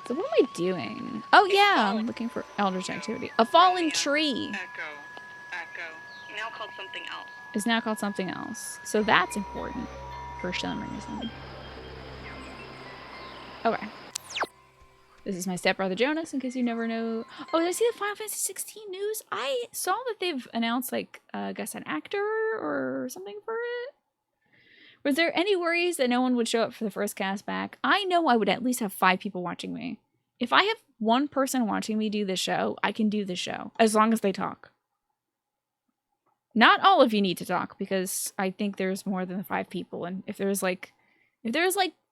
So what am I doing? Oh yeah, I'm looking for Eldritch activity. A fallen tree. Echo. Now called something else. Is now called something else. So that's important for some reason. Okay. This is my stepbrother Jonas, in case you never know. Oh, did I see the Final Fantasy 16 news? I saw that they've announced, like, I guess an actor or something for it. Was there any worries that no one would show up for the first cast back? I know I would at least have 5 people watching me. If I have one person watching me do the show, I can do the show, as long as they talk. Not all of you need to talk, because I think there's more than 5 people, and if there's like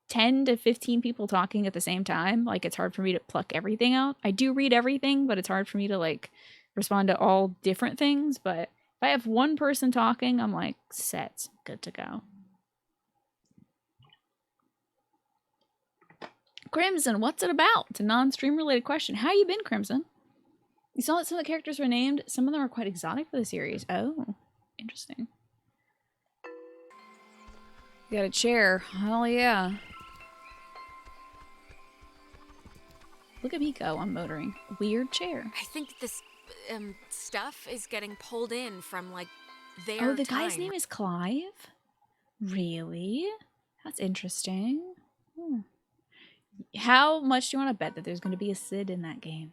10 to 15 people talking at the same time, like, it's hard for me to pluck everything out. I do read everything, but it's hard for me to, like, respond to all different things. But if I have one person talking, I'm like, set, good to go. Crimson, what's it about? It's a non-stream related question. How you been, Crimson? You saw that some of the characters were named. Some of them are quite exotic for the series. Oh, interesting. You got a chair. Hell yeah. Look at me go. I'm motoring. Weird chair. I think this stuff is getting pulled in from, like, their Oh, the time. guy's name is Clive? Really? That's interesting. How much do you want to bet that there's going to be a Sid in that game?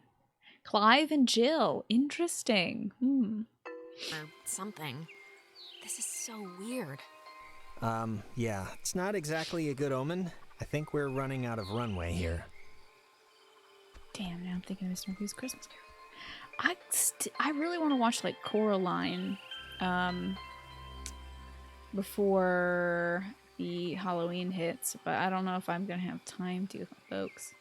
Clive and Jill. Interesting. Or something. This is so weird. Yeah, it's not exactly a good omen. I think we're running out of runway here. Damn, now I'm thinking of Mr. Magoo's Christmas Carol. I really want to watch, like, Coraline before the Halloween hits, but I don't know if I'm gonna have time to, folks.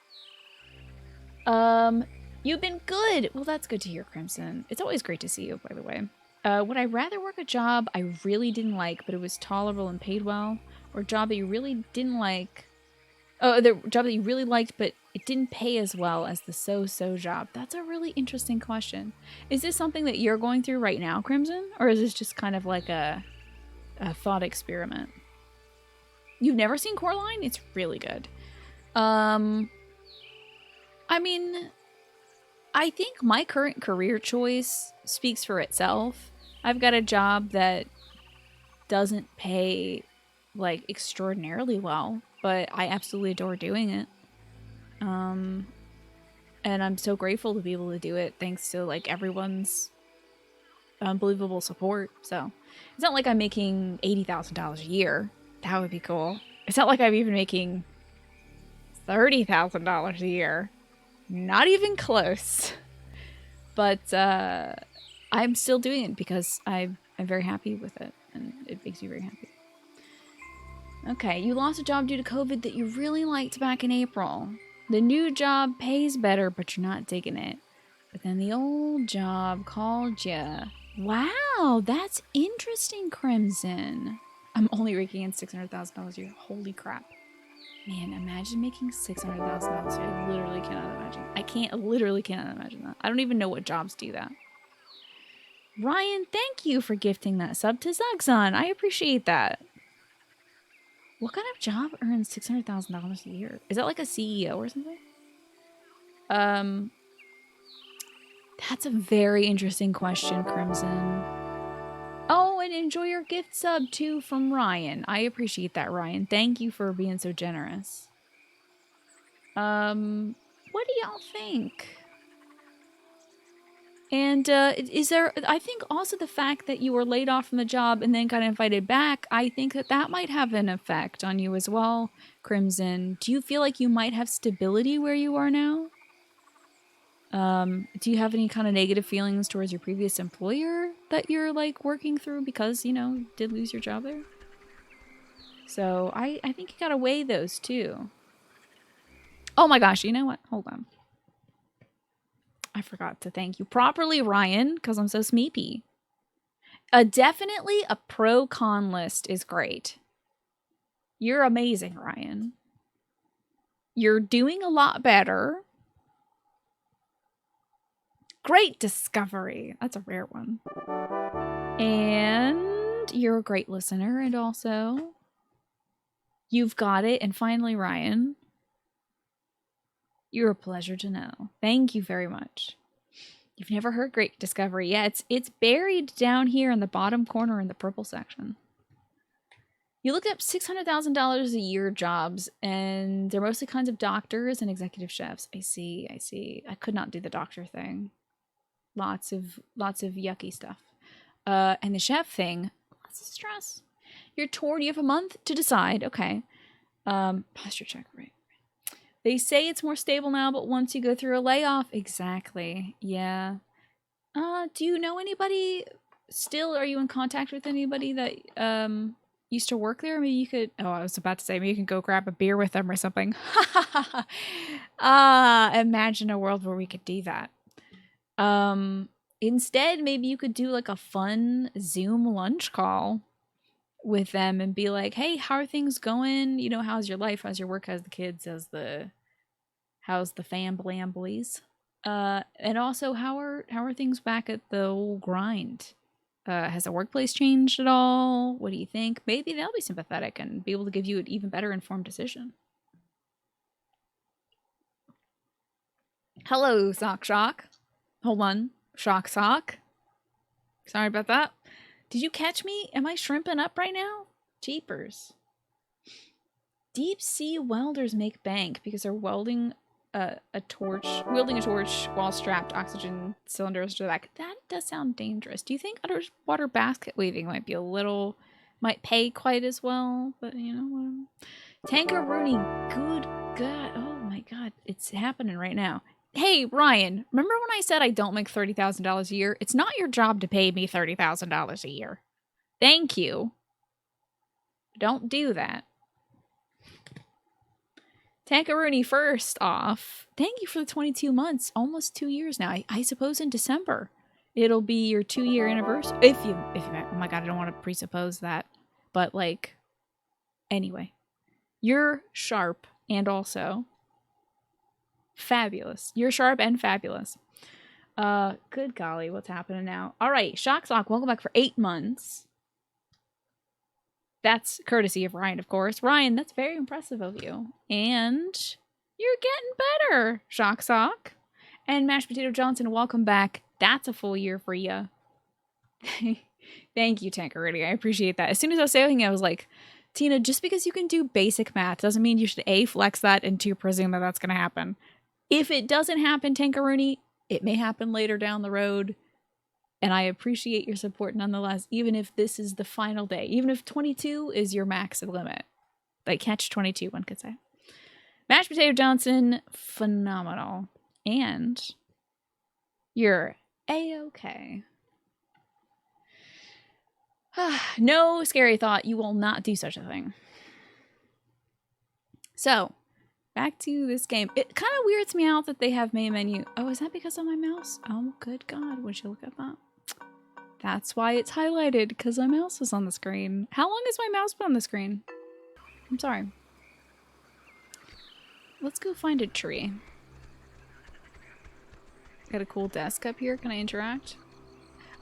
You've been good. Well, that's good to hear, Crimson. It's always great to see you, by the way. Would I rather work a job I really didn't like, but it was tolerable and paid well, or a job that you really didn't like? Oh, the job that you really liked, but it didn't pay as well as the so-so job. That's a really interesting question. Is this something that you're going through right now, Crimson? Or is this just kind of like a thought experiment? You've never seen Coraline? It's really good. I mean, I think my current career choice speaks for itself. I've got a job that doesn't pay, like, extraordinarily well, but I absolutely adore doing it. And I'm so grateful to be able to do it thanks to, like, everyone's unbelievable support. So it's not like I'm making $80,000 a year. That would be cool. It's not like I'm even making $30,000 a year. Not even close. But I'm still doing it because I'm very happy with it, and it makes me very happy. Okay, you lost a job due to COVID that you really liked back in April. The new job pays better, but you're not digging it. But then the old job called you. Wow, that's interesting, Crimson. I'm only raking in $600,000 a year. Holy crap. Man, imagine making $600,000 a year. I literally cannot imagine. I literally cannot imagine that. I don't even know what jobs do that. Ryan, thank you for gifting that sub to Zugzon. I appreciate that. What kind of job earns $600,000 a year? Is that like a CEO or something? That's a very interesting question, Crimson. Oh, and enjoy your gift sub too from Ryan. I appreciate that, Ryan. Thank you for being so generous. What do y'all think? And is there, I think also the fact that you were laid off from the job and then got invited back, I think that might have an effect on you as well, Crimson. Do you feel like you might have stability where you are now? Do you have any kind of negative feelings towards your previous employer that you're, like, working through because, you know, you did lose your job there? So I think you gotta weigh those too. Oh my gosh, you know what? Hold on. I forgot to thank you properly, Ryan, because I'm so smeepy. Definitely a pro-con list is great. You're amazing, Ryan. You're doing a lot better. Great discovery. That's a rare one. And you're a great listener, and also you've got it. And finally, Ryan, You're a pleasure to know. Thank you very much. You've never heard Great Discovery. Yeah, it's buried down here in the bottom corner in the purple section. You look up $600,000 a year jobs, and they're mostly kinds of doctors and executive chefs. I see. I could not do the doctor thing. Lots of yucky stuff. And the chef thing, lots of stress. You're torn. You have a month to decide. Okay. Posture check, right. They say it's more stable now, but once you go through a layoff, exactly. Yeah. Do you know anybody still? Are you in contact with anybody that used to work there? Maybe you could. Oh, I was about to say maybe you can go grab a beer with them or something. Imagine a world where we could do that. Instead, maybe you could do like a fun Zoom lunch call with them and be like, "Hey, how are things going? You know, how's your life? How's your work? How's the kids? How's the fam blamblies? And also, how are things back at the old grind? Has the workplace changed at all? What do you think? Maybe they'll be sympathetic and be able to give you an even better informed decision." Hello, Sock Shock. Hold on. Shock Sock. Sorry about that. Did you catch me? Am I shrimping up right now? Jeepers. Deep sea welders make bank because they're wielding a torch while strapped oxygen cylinders to the back. That does sound dangerous. Do you think underwater basket weaving might pay quite as well? But you know, Tankaroonie, good God. Oh my God, it's happening right now. Hey, Ryan, remember when I said I don't make $30,000 a year? It's not your job to pay me $30,000 a year. Thank you. Don't do that. Tankaroonie, first off, thank you for the 22 months. Almost 2 years now. I suppose in December it'll be your 2-year anniversary. If you, oh my God, I don't want to presuppose that. But like, anyway, you're sharp and also fabulous. You're sharp and fabulous. Good golly, what's happening now? All right, Shocksock, welcome back for 8 months. That's courtesy of Ryan, of course. Ryan, that's very impressive of you. And you're getting better, Shocksock. And Mashed Potato Johnson, welcome back. That's a full year for you. Thank you, Tankaroonie. I appreciate that. As soon as I was saying it, I was like, Tina, just because you can do basic math doesn't mean you should A, flex that, and 2, presume that that's going to happen. If it doesn't happen, Tankaroonie, it may happen later down the road. And I appreciate your support nonetheless, even if this is the final day. Even if 22 is your max limit. Like, catch 22, one could say. Mashed Potato Johnson, phenomenal. And you're A-okay. No scary thought. You will not do such a thing. So, back to this game. It kind of weirds me out that they have main menu. Oh, is that because of my mouse? Oh, good God. Would you look at that? That's why it's highlighted, because my mouse was on the screen. How long has my mouse been on the screen? I'm sorry. Let's go find a tree. Got a cool desk up here. Can I interact?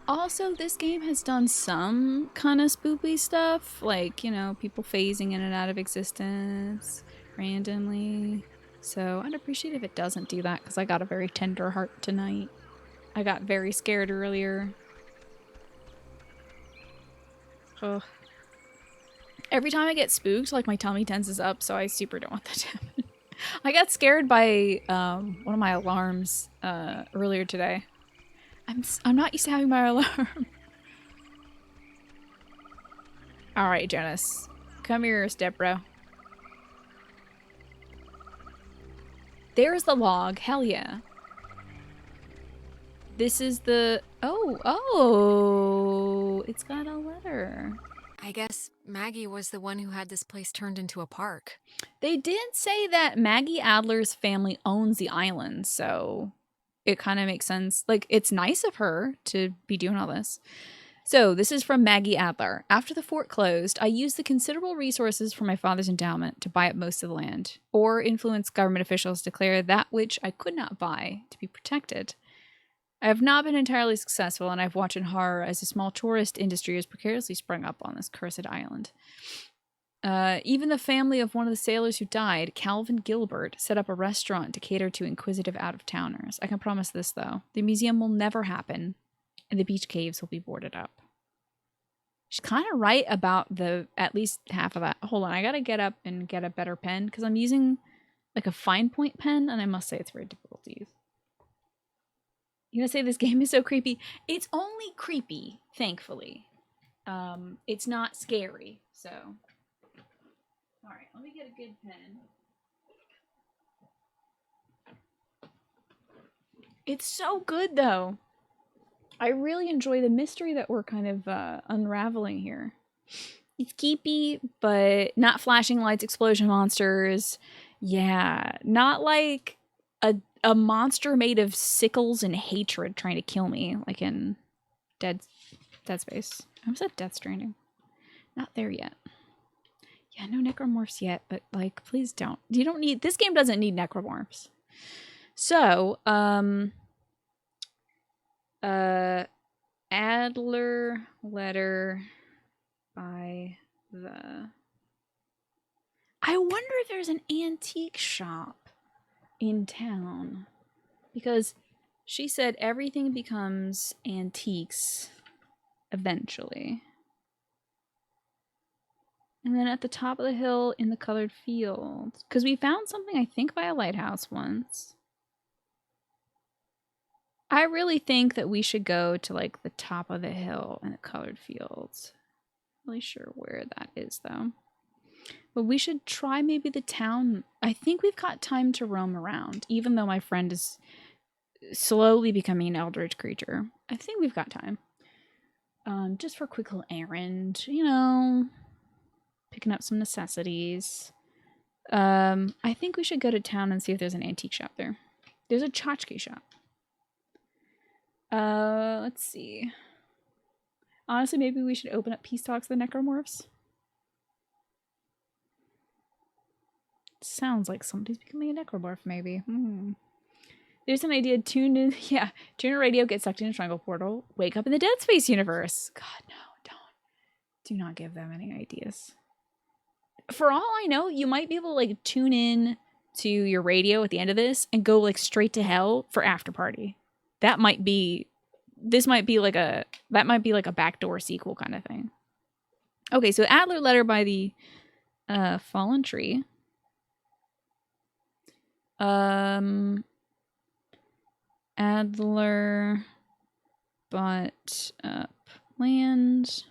Also, this game has done some kind of spoopy stuff. Like, you know, people phasing in and out of existence randomly. So I'd appreciate if it doesn't do that, because I got a very tender heart tonight. I got very scared earlier. Ugh. Every time I get spooked, like, my tummy tenses up, so I super don't want that to happen. I got scared by one of my alarms earlier today. I'm not used to having my alarm. All right, Jonas, come here, step bro. There's the log. Hell yeah. This is the... Oh, it's got a letter. I guess Maggie was the one who had this place turned into a park. They did say that Maggie Adler's family owns the island, so it kind of makes sense. Like, it's nice of her to be doing all this. So, this is from Maggie Adler. After the fort closed, I used the considerable resources from my father's endowment to buy up most of the land, or influence government officials to declare that which I could not buy to be protected. I have not been entirely successful, and I've watched in horror as a small tourist industry has precariously sprung up on this cursed island. Even the family of one of the sailors who died, Calvin Gilbert, set up a restaurant to cater to inquisitive out-of-towners. I can promise this, though. The museum will never happen, and the beach caves will be boarded up. She's kind of right about at least half of that. Hold on, I gotta get up and get a better pen, because I'm using like a fine point pen, and I must say it's very difficult to use. You gonna say this game is so creepy? It's only creepy, thankfully. It's not scary, so... Alright, let me get a good pen. It's so good, though. I really enjoy the mystery that we're kind of unraveling here. It's keepy, but not flashing lights, explosion monsters. Yeah, not like a monster made of sickles and hatred trying to kill me, like in Dead Space. I was at Death Stranding. Not there yet. Yeah, no necromorphs yet, but like, please don't. You don't need, this game doesn't need necromorphs. So, Adler letter by the... I wonder if there's an antique shop in town. Because she said everything becomes antiques eventually. And then at the top of the hill in the colored fields. Because we found something, I think, by a lighthouse once. I really think that we should go to, like, the top of the hill in the colored fields. Not really sure where that is, though. But we should try maybe the town. I think we've got time to roam around, even though my friend is slowly becoming an eldritch creature. I think we've got time. Just for a quick little errand, you know... Picking up some necessities. I think we should go to town and see if there's an antique shop there. There's a tchotchke shop. Let's see. Honestly, maybe we should open up peace talks with the necromorphs. Sounds like somebody's becoming a necromorph, maybe. There's an idea. Tune in. Yeah. Tune a radio, get sucked in a triangle portal, wake up in the Dead Space universe. God, no, don't. Do not give them any ideas. For all I know, you might be able to, like, tune in to your radio at the end of this and go, like, straight to hell for after party. That might be... This might be like a... That might be like a backdoor sequel kind of thing. Okay, so Adler letter by the fallen tree. Adler bought up land.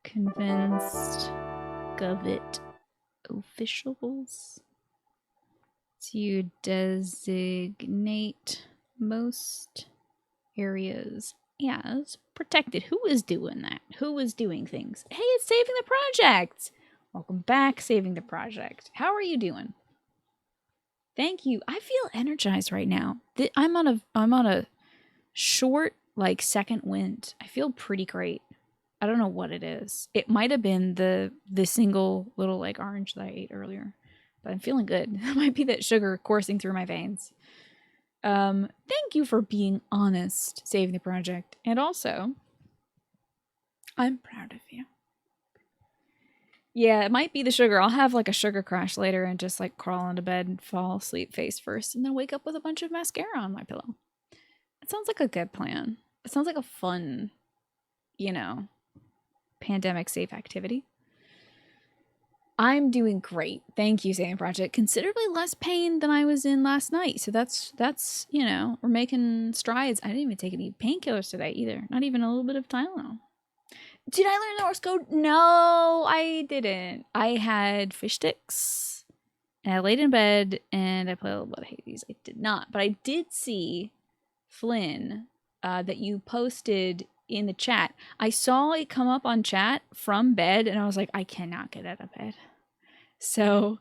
Convinced Govit officials to designate most areas as protected. Who is doing that? Who is doing things? Hey, it's Saving the Project! Welcome back, Saving the Project. How are you doing? Thank you. I feel energized right now. I'm on a short, like, second wind. I feel pretty great. I don't know what it is. It might have been the single little, like, orange that I ate earlier. But I'm feeling good. It might be that sugar coursing through my veins. Thank you for being honest, Saving the Project. And also, I'm proud of you. Yeah, it might be the sugar. I'll have, like, a sugar crash later and just, like, crawl into bed and fall asleep face first and then wake up with a bunch of mascara on my pillow. It sounds like a good plan. It sounds like a fun, you know, pandemic safe activity. I'm doing great. Thank you, Saving Project. Considerably less pain than I was in last night. So that's, you know, we're making strides. I didn't even take any painkillers today either. Not even a little bit of Tylenol. Did I learn the Morse code? No, I didn't. I had fish sticks and I laid in bed and I played a little bit of Hades. I did not, but I did see Flynn that you posted in the chat. I saw it come up on chat from bed and I was like, I cannot get out of bed. So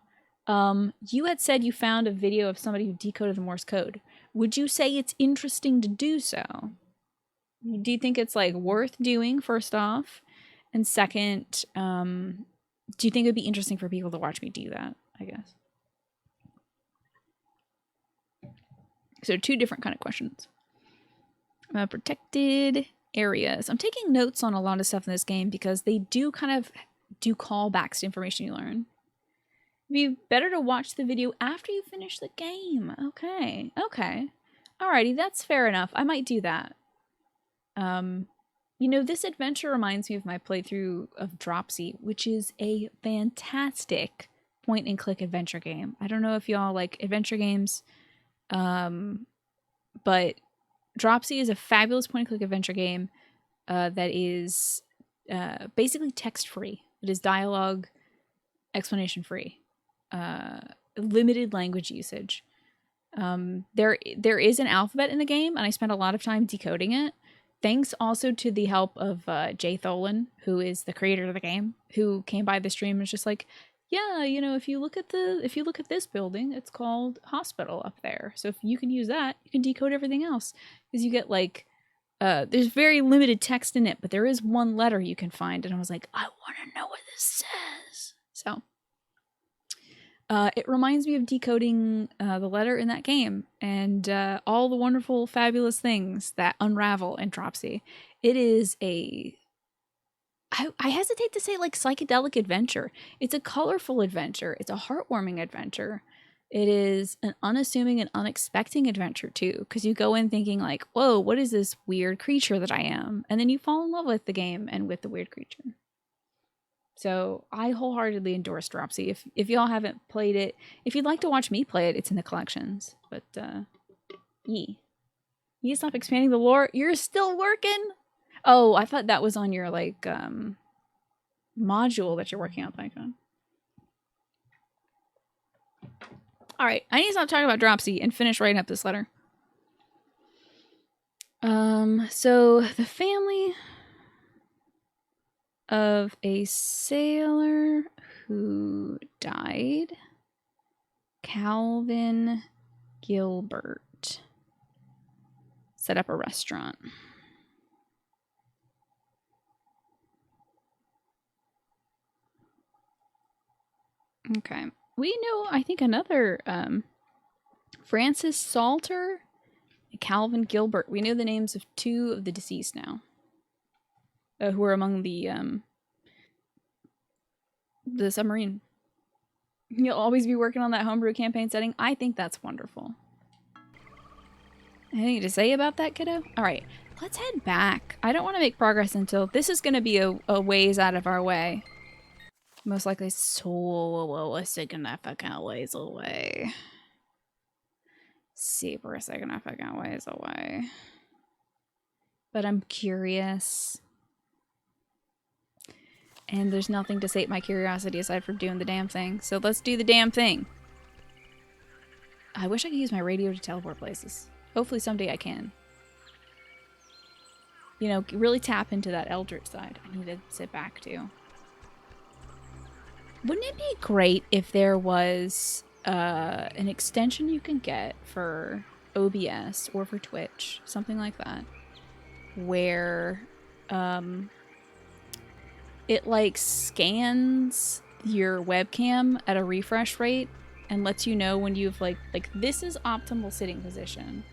you had said you found a video of somebody who decoded the Morse code. Would you say it's interesting to do so? Do you think it's, like, worth doing, first off? And second, do you think it would be interesting for people to watch me do that, I guess? So 2 different kind of questions. Protected areas. I'm taking notes on a lot of stuff in this game because they do kind of do callbacks to information you learn. It'd be better to watch the video after you finish the game. Okay. Okay. Alrighty, that's fair enough. I might do that. You know, this adventure reminds me of my playthrough of Dropsy, which is a fantastic point-and-click adventure game. I don't know if y'all like adventure games, but Dropsy is a fabulous point-and-click adventure game that is basically text-free. It is dialogue, explanation-free, limited language usage. There is an alphabet in the game, and I spent a lot of time decoding it. Thanks also to the help of Jay Tholen, who is the creator of the game, who came by the stream and was just like, yeah, you know, if you look at this building, it's called Hospital up there. So if you can use that, you can decode everything else. Because you get like, there's very limited text in it, but there is one letter you can find. And I was like, I want to know what this says. So it reminds me of decoding the letter in that game and all the wonderful, fabulous things that unravel in Dropsy. It is I hesitate to say like psychedelic adventure. It's a colorful adventure. It's a heartwarming adventure. It is an unassuming and unexpected adventure too, because you go in thinking like, whoa, what is this weird creature that I am? And then you fall in love with the game and with the weird creature. So I wholeheartedly endorse Dropsy. If y'all haven't played it, if you'd like to watch me play it, it's in the collections. But you stop expanding the lore. You're still working. Oh, I thought that was on your like module that you're working on, Python. All right, I need to stop talking about Dropsy and finish writing up this letter. So the family of a sailor who died, Calvin Gilbert, set up a restaurant. Okay. We know, I think, another Francis Salter and Calvin Gilbert. We know the names of 2 of the deceased now. Who are among the submarine. You'll always be working on that homebrew campaign setting. I think that's wonderful. Anything to say about that, kiddo? All right, let's head back. I don't want to make progress until this is going to be a ways out of our way. Most likely so significant ways away. Super significant ways away. But I'm curious. And there's nothing to sate my curiosity aside from doing the damn thing. So let's do the damn thing. I wish I could use my radio to teleport places. Hopefully someday I can. You know, really tap into that Eldritch side. I need to sit back too. Wouldn't it be great if there was an extension you can get for OBS or for Twitch, something like that, where it like scans your webcam at a refresh rate and lets you know when you've like this is optimal sitting position,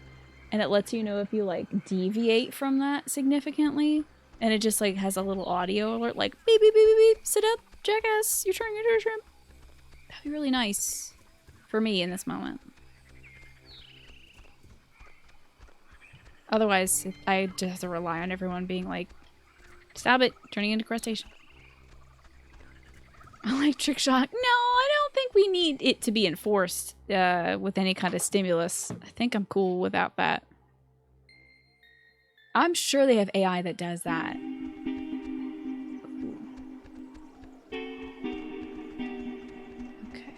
and it lets you know if you like deviate from that significantly, and it just like has a little audio alert like beep beep beep beep beep, sit up jackass, you're turning into a shrimp. That'd be really nice for me in this moment. Otherwise I just have to rely on everyone being like, stop it, turning into crustacean. Electric shock. No, I don't think we need it to be enforced with any kind of stimulus. I think I'm cool without that. I'm sure they have AI that does that. Okay.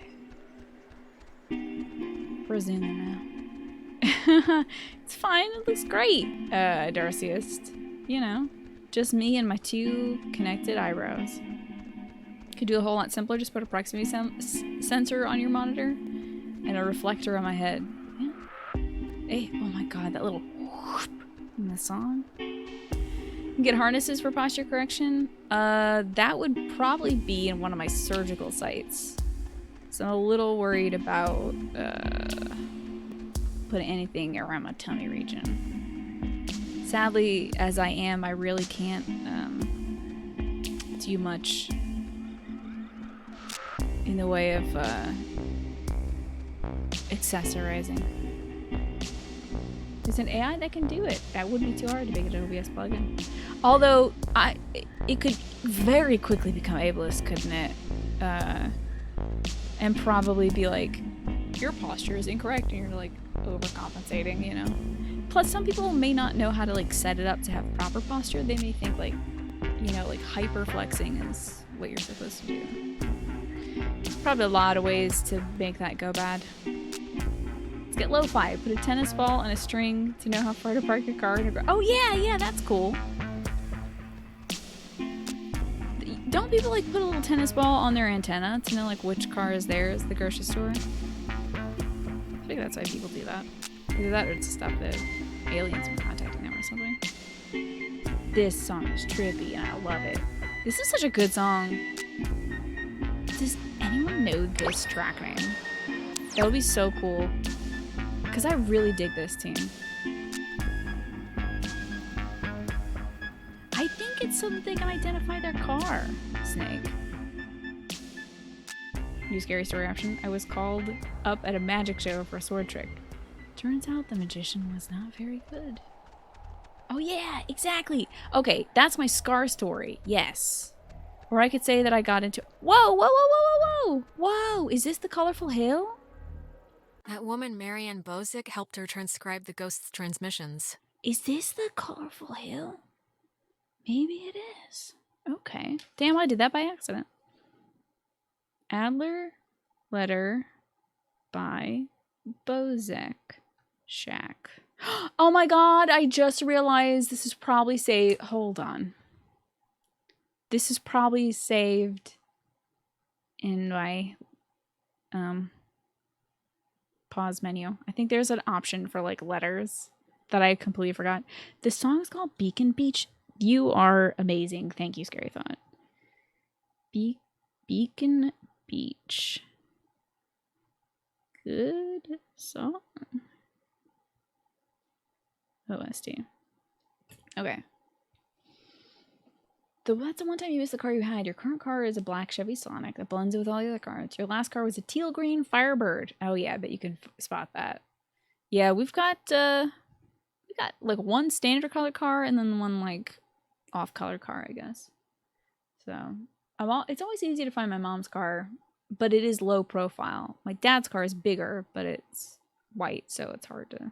Resuming now. It's fine. It looks great, Darcyist. You know, just me and my 2 connected eyebrows. Could do a whole lot simpler. Just put a proximity sensor on your monitor and a reflector on my head. Yeah. Hey, oh my god, that little whoop in the song. You can get harnesses for posture correction. That would probably be in one of my surgical sites. So I'm a little worried about putting anything around my tummy region. Sadly, as I am, I really can't do much in the way of accessorizing. There's an AI that can do it. That wouldn't be too hard to make an OBS plugin. Although, it could very quickly become ableist, couldn't it? And probably be like, your posture is incorrect, and you're like overcompensating, you know? Plus, some people may not know how to like set it up to have proper posture. They may think like, you know, like hyper flexing is what you're supposed to do. There's probably a lot of ways to make that go bad. Let's get lo-fi. Put a tennis ball and a string to know how far to park your car. Oh yeah, that's cool. Don't people like put a little tennis ball on their antenna to know like which car is theirs at the grocery store? I think that's why people do that. Either that or it's to stop the aliens from contacting them or something. This song is trippy and I love it. This is such a good song. Does anyone know this track name? That would be so cool. Because I really dig this tune. I think it's so that they can identify their car, Snake. New scary story option. I was called up at a magic show for a sword trick. Turns out the magician was not very good. Oh yeah, exactly. Okay, that's my Scar story. Yes. Or I could say that I got into... Whoa, whoa, whoa, whoa, whoa, whoa! Whoa, is this the Colorful Hill? That woman, Marianne Bozick, helped her transcribe the ghost's transmissions. Is this the Colorful Hill? Maybe it is. Okay. Damn, I did that by accident. Adler letter by Bozek Shack. Oh my god, I just realized this is probably saved. Hold on. This is probably saved in my pause menu. I think there's an option for like letters that I completely forgot. This song is called Beacon Beach. You are amazing. Thank you, Scary Thought. Beacon Beach. Good song. OST. Okay. That's the one time you missed the car you had. Your current car is a black Chevy Sonic that blends with all the other cars. Your last car was a teal green Firebird. Oh yeah, I bet you can spot that. Yeah, we got like one standard color car and then one like off color car, I guess. So it's always easy to find my mom's car, but it is low profile. My dad's car is bigger, but it's white, so it's hard to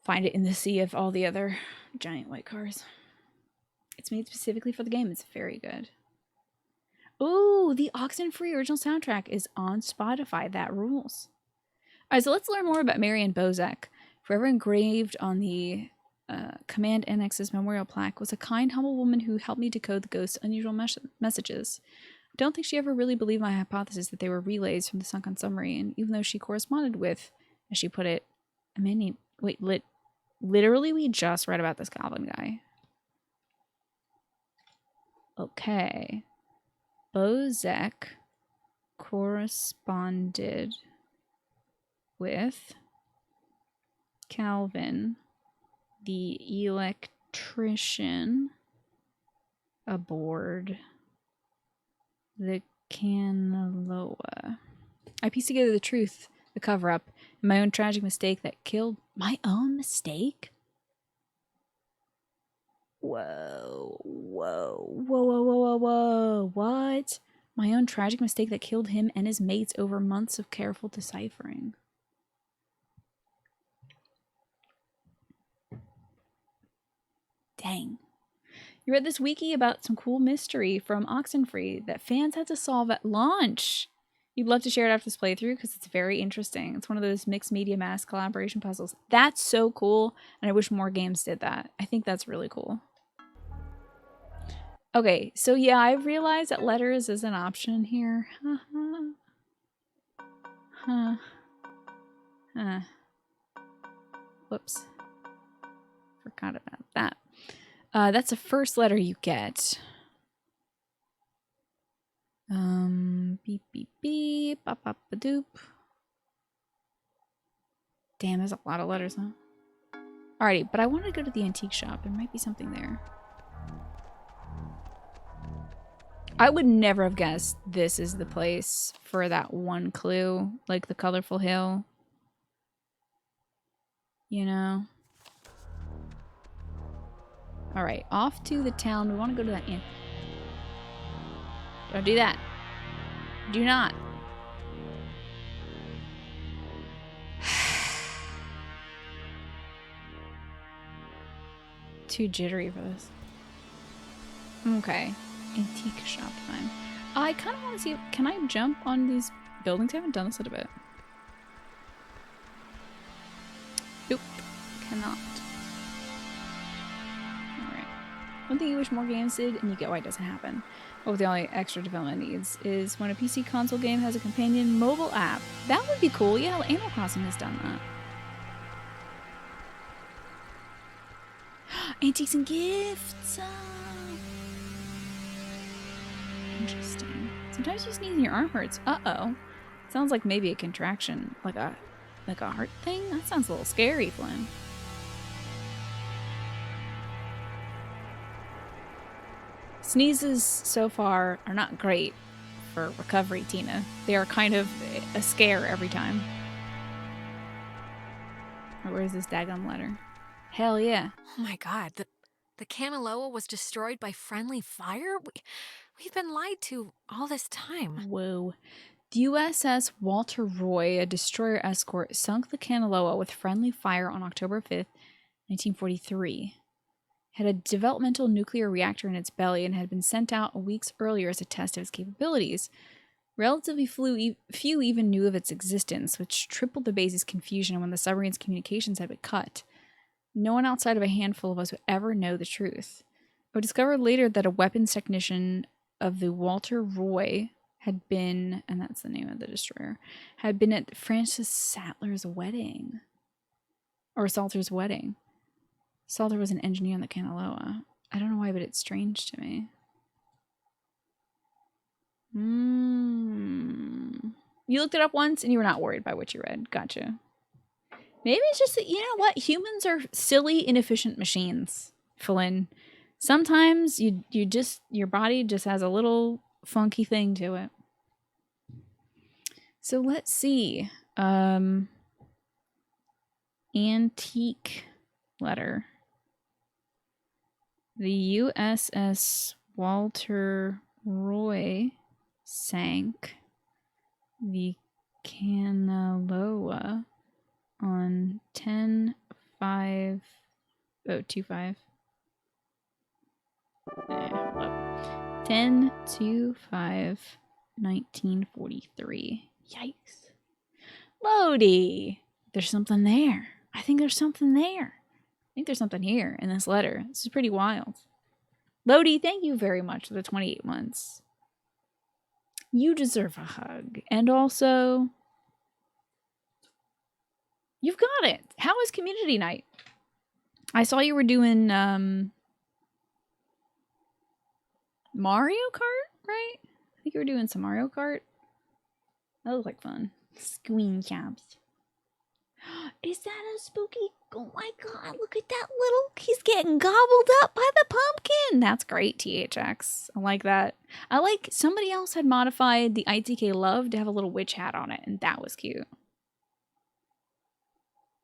find it in the sea of all the other giant white cars. It's made specifically for the game. It's very good. Ooh, the Oxenfree original soundtrack is on Spotify. That rules. All right, so let's learn more about Marianne Bozick. Forever engraved on the Command NX's memorial plaque was a kind, humble woman who helped me decode the ghost's unusual messages. I don't think she ever really believed my hypothesis that they were relays from the sunken submarine, even though she corresponded with, as she put it, a man named... Wait, literally we just read about this goblin guy. Okay. Bozick corresponded with Calvin, the electrician, aboard the Kanaloa. I pieced together the truth, the cover-up, and my own tragic mistake that killed... My own mistake? Whoa, whoa, whoa, whoa, whoa, whoa, whoa, what? My own tragic mistake that killed him and his mates over months of careful deciphering. Dang. You read this wiki about some cool mystery from Oxenfree that fans had to solve at launch. You'd love to share it after this playthrough because it's very interesting. It's one of those mixed media mass collaboration puzzles. That's so cool, and I wish more games did that. I think that's really cool. Okay, so yeah, I realized that letters is an option here. Whoops. Forgot about that. That's the first letter you get. Beep, beep, beep, bop, bop, ba, doop. Damn, there's a lot of letters, huh? Alrighty, but I want to go to the antique shop. There might be something there. I would never have guessed this is the place for that one clue, like the colorful hill. You know? Alright, off to the town. We want to go to that inn. Don't do that. Do not. Too jittery for this. Okay. Antique shop time. I kind of want to see, can I jump on these buildings? I haven't done this in a bit. Nope. Cannot. Alright. One thing you wish more games did, and you get why it doesn't happen. What the only extra development needs is when a PC console game has a companion mobile app. That would be cool. Yeah, Animal Crossing has done that. Antiques and gifts. Interesting. Sometimes you sneeze and your arm hurts. Uh-oh. Sounds like maybe a contraction. Like a heart thing? That sounds a little scary, Flynn. Sneezes so far are not great for recovery, Tina. They are kind of a scare every time. Or where's this daggum letter? Hell yeah. Oh my god, the Kanaloa was destroyed by friendly fire? We've been lied to all this time. Whoa. The USS Walter Roy, a destroyer escort, sunk the Kanaloa with friendly fire on October 5th, 1943. Had a developmental nuclear reactor in its belly and had been sent out weeks earlier as a test of its capabilities. Relatively few even knew of its existence, which tripled the base's confusion when the submarine's communications had been cut. No one outside of a handful of us would ever know the truth. I discovered later that a weapons technician of the Walter Roy had been, and that's the name of the destroyer, had been at Francis Salter's wedding. Or Salter's wedding. Salter was an engineer on the Kanaloa. I don't know why, but it's strange to me. You looked it up once and you were not worried by what you read. Gotcha. Maybe it's just that, you know what? Humans are silly, inefficient machines, Flynn. Sometimes your body just has a little funky thing to it. So let's see. Antique letter. The USS Walter Roy sank the Kanaloa on 10/5/25. 10/5/1943. Yikes. Lodi! There's something there. I think there's something there. I think there's something here in this letter. This is pretty wild. Lodi, thank you very much for the 28 months. You deserve a hug. And also, you've got it. How was community night? I saw you were doing Mario Kart, right? I think you were doing some Mario Kart. That looked like fun. Screen caps. Is that a spooky? Oh my god, look at that little... He's getting gobbled up by the pumpkin. That's great, THX. I like that. I like... Somebody else had modified the ITK Love to have a little witch hat on it, and that was cute.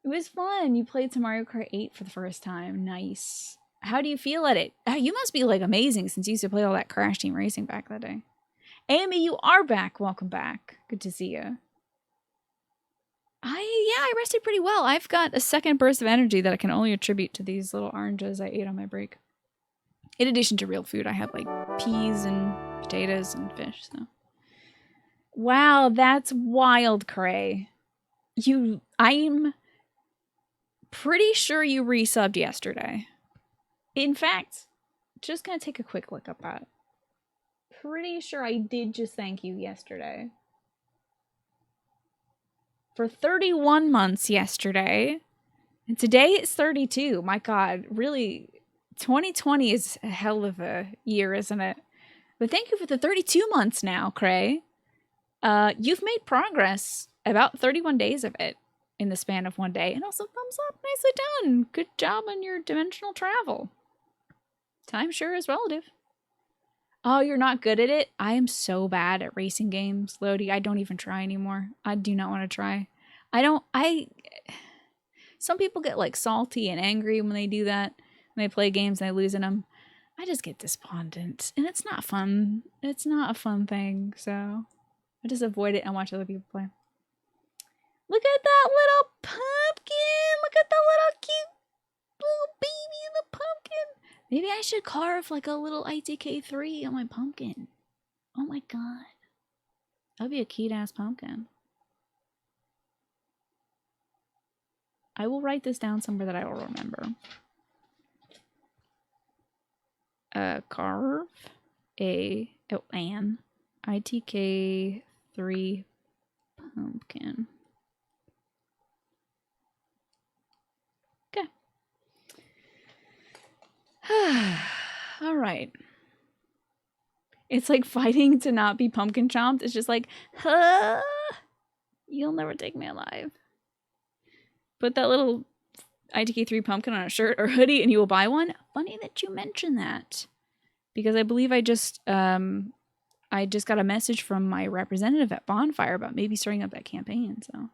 It was fun. You played some Mario Kart 8 for the first time. Nice. How do you feel at it? You must be, like, amazing since you used to play all that Crash Team Racing back that day. Amy, you are back. Welcome back. Good to see you. I rested pretty well. I've got a second burst of energy that I can only attribute to these little oranges I ate on my break. In addition to real food, I had like peas and potatoes and fish. So, wow, that's wild, Cray. I'm pretty sure you resubbed yesterday. In fact, just gonna take a quick look at that. Pretty sure I did just thank you yesterday. For 31 months yesterday. And today it's 32. My god, really, 2020 is a hell of a year, isn't it? But thank you for the 32 months now, Cray. You've made progress. About 31 days of it in the span of one day. And also, thumbs up. Nicely done. Good job on your dimensional travel. Time sure is relative. Oh, you're not good at it? I am so bad at racing games, Lodi. I don't even try anymore. I do not want to try. Some people get like salty and angry when they do that. When they play games and they lose in them. I just get despondent. And it's not fun. It's not a fun thing. So I just avoid it and watch other people play. Look at that little pumpkin. Look at the little cute little baby in the pumpkin. Maybe I should carve like a little ITK3 on my pumpkin. Oh my god. That'd be a cute ass pumpkin. I will write this down somewhere that I will remember. Carve an ITK3 pumpkin. Okay. All right. It's like fighting to not be pumpkin chomped. It's just like, you'll never take me alive. Put that little ITK3 pumpkin on a shirt or hoodie and you will buy one. Funny that you mentioned that. Because I believe I just got a message from my representative at Bonfire about maybe starting up that campaign. So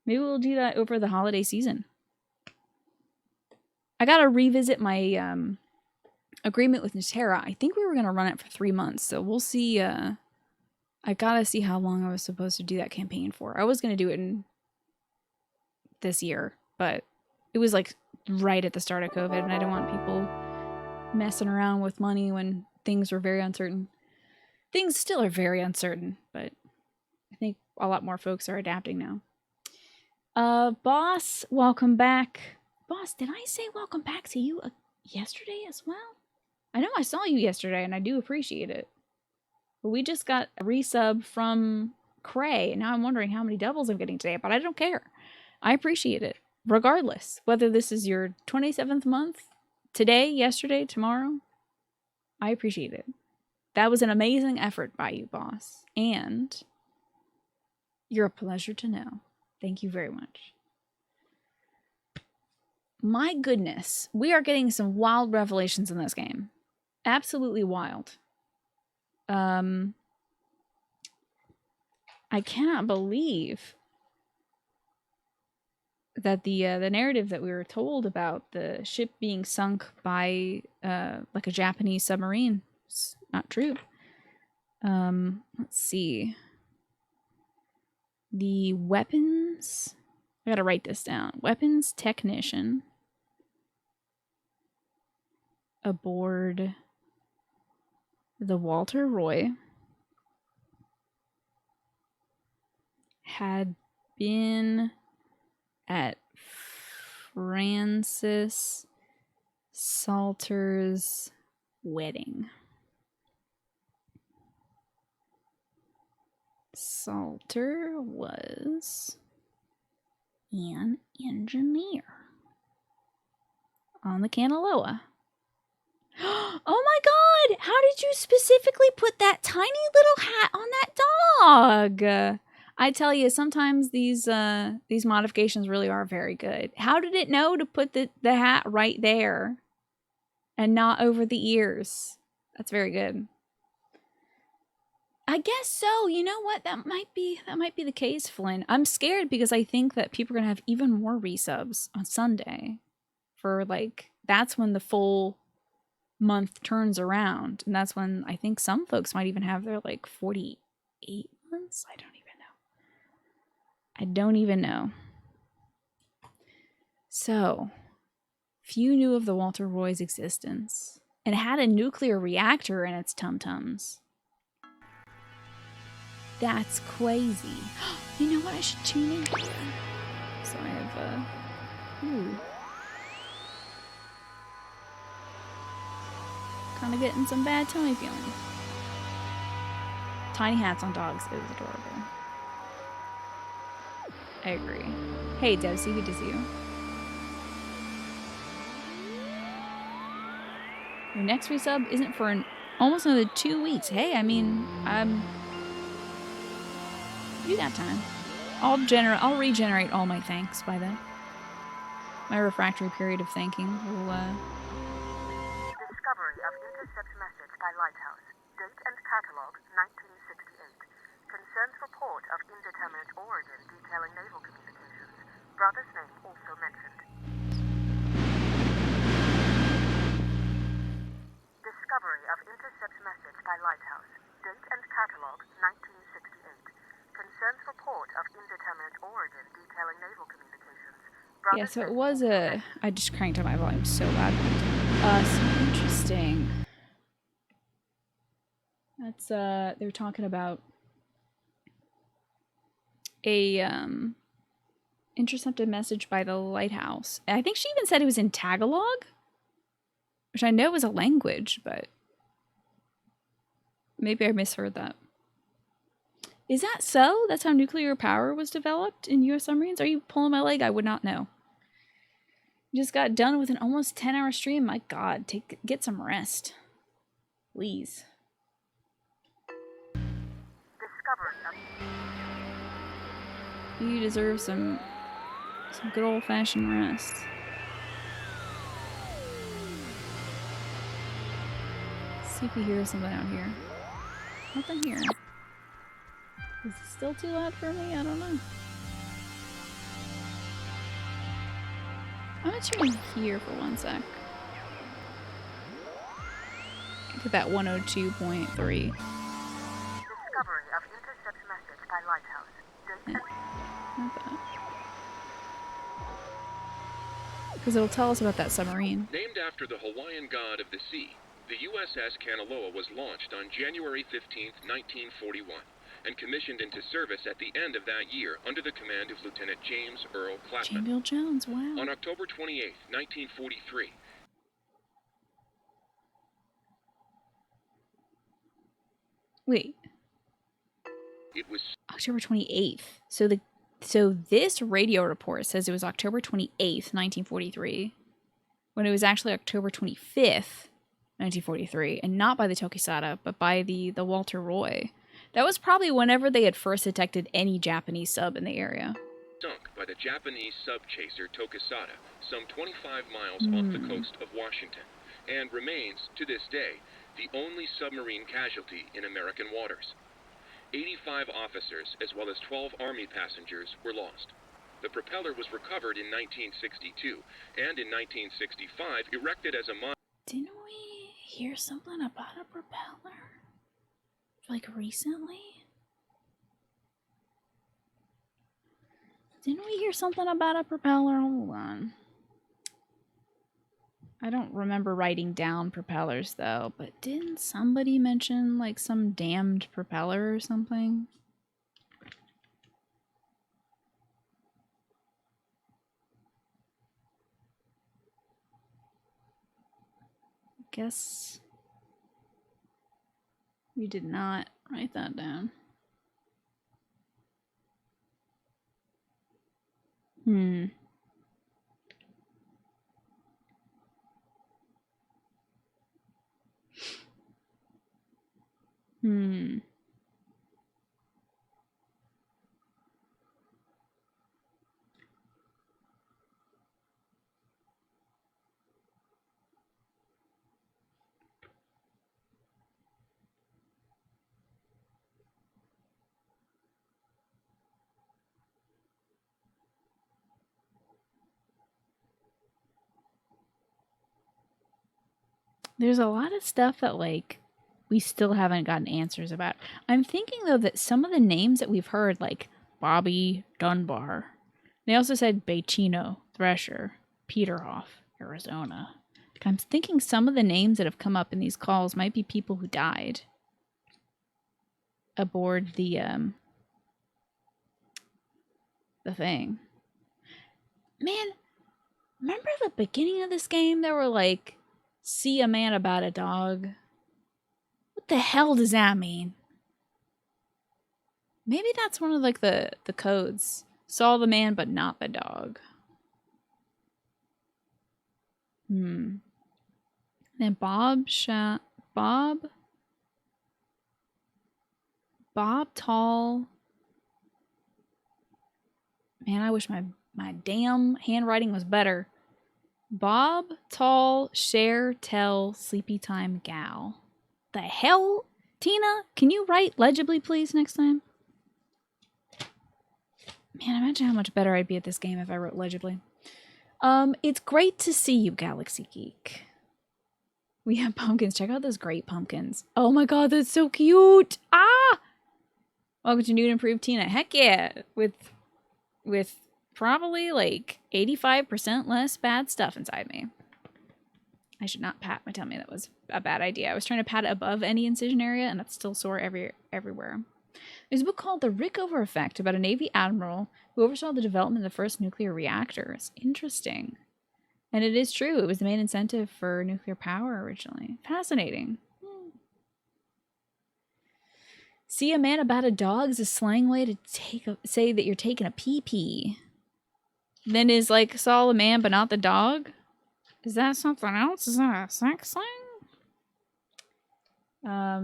maybe we'll do that over the holiday season. I got to revisit my agreement with Nutera. I think we were going to run it for 3 months. So we'll see. I got to see how long I was supposed to do that campaign for. I was going to do it in this year, but it was like right at the start of COVID and I didn't want people messing around with money when things were very uncertain. Things still are very uncertain, but I think a lot more folks are adapting now. Boss, welcome back. Boss, did I say welcome back to you yesterday as well? I know I saw you yesterday and I do appreciate it. But we just got a resub from Cray and now I'm wondering how many doubles I'm getting today, but I don't care. I appreciate it, regardless. Whether this is your 27th month, today, yesterday, tomorrow, I appreciate it. That was an amazing effort by you, boss. And you're a pleasure to know. Thank you very much. My goodness, we are getting some wild revelations in this game. Absolutely wild. I cannot believe that the narrative that we were told about the ship being sunk by like a Japanese submarine is not true. Let's see. The weapons. I gotta write this down. Weapons technician aboard the Walter Roy had been at Francis Salter's wedding. Salter was an engineer on the Kanaloa. Oh my god! How did you specifically put that tiny little hat on that dog? I tell you, sometimes these modifications really are very good. How did it know to put the hat right there and not over the ears? That's very good. I guess so. You know what? That might be the case, Flynn. I'm scared because I think that people are gonna have even more resubs on Sunday. For like, that's when the full month turns around, and that's when I think some folks might even have their like 48 months. I don't even know. So, few knew of the Walter Roy's existence, and it had a nuclear reactor in its tum-tums. That's crazy. You know what? I should tune in here. So I have, kind of getting some bad tummy feelings. Tiny hats on dogs is adorable. I agree. Hey, Debsy, good to see you. Your next resub isn't for almost another 2 weeks. Hey, I mean, you got time. I'll regenerate all my thanks by then. My refractory period of thanking will Discovery of intercept message by Lighthouse. 1968. Concerns report of indeterminate origin detailing naval communications. Brother's name also mentioned. Discovery of intercept message by lighthouse. Date and catalog 1968. Concerns report of indeterminate origin detailing naval communications. Yeah, so it was a... I just cranked up my volume so loud. So interesting. That's, they were talking about a, intercepted message by the lighthouse. And I think she even said it was in Tagalog, which I know was a language, but maybe I misheard that. Is that so? That's how nuclear power was developed in U.S. submarines? Are you pulling my leg? I would not know. Just got done with an almost 10-hour stream. My God, get some rest, please. You deserve some good old-fashioned rest. Let's see if we hear something out here. Nothing here. Is it still too loud for me? I don't know. I'm gonna turn here for 1 sec. Get that 102.3. Discovery of intercept message by lighthouse. Not that. Because it'll tell us about that submarine. Named after the Hawaiian god of the sea, the USS Kanaloa was launched on January 15, 1941, and commissioned into service at the end of that year under the command of Lieutenant James Earl Clapman. Jamie Jones, wow. On October 28, 1943, Wait. it was October 28th. So this radio report says it was October 28th, 1943, when it was actually October 25th, 1943, and not by the Tokisada, but by the Walter Roy. That was probably whenever they had first detected any Japanese sub in the area. sunk by the Japanese sub-chaser Tokisada, some 25 miles off the coast of Washington, and remains, to this day, the only submarine casualty in American waters. 85 officers, as well as 12 Army passengers, were lost. The propeller was recovered in 1962, and in 1965 erected as a monument. Didn't we hear something about a propeller? Like recently? Didn't we hear something about a propeller? Hold on. I don't remember writing down propellers though, but didn't somebody mention like some damned propeller or something? I guess we did not write that down. Hmm. There's a lot of stuff that, like, we still haven't gotten answers about. I'm thinking, though, that some of the names that we've heard, like Bobby Dunbar, they also said Baychino, Thresher, Peterhoff, Arizona. Like, I'm thinking some of the names that have come up in these calls might be people who died aboard the thing. Man, remember the beginning of this game? There were like, see a man about a dog. What the hell does that mean? Maybe that's one of like the codes. Saw the man but not the dog. Then Bob Tall. Man, I wish my damn handwriting was better. Bob Tall Share Tell Sleepy Time Gal. The hell Tina, can you write legibly, please, next time? Man, imagine how much better I'd be at this game if I wrote legibly. It's great to see you, Galaxy Geek. We have pumpkins. Check out those great pumpkins. Oh my god, that's so cute! Ah! Welcome to new and improved Tina. Heck yeah! With probably like 85% less bad stuff inside me. I should not pat my tummy. That was a bad idea. I was trying to pat it above any incision area, and it's still sore everywhere. There's a book called The Rickover Effect about a Navy admiral who oversaw the development of the first nuclear reactors. Interesting. And it is true. It was the main incentive for nuclear power originally. Fascinating. See a man about a dog is a slang way to say that you're taking a pee-pee. Then is like, saw a man but not the dog? Is that something else? Is that a sex slang?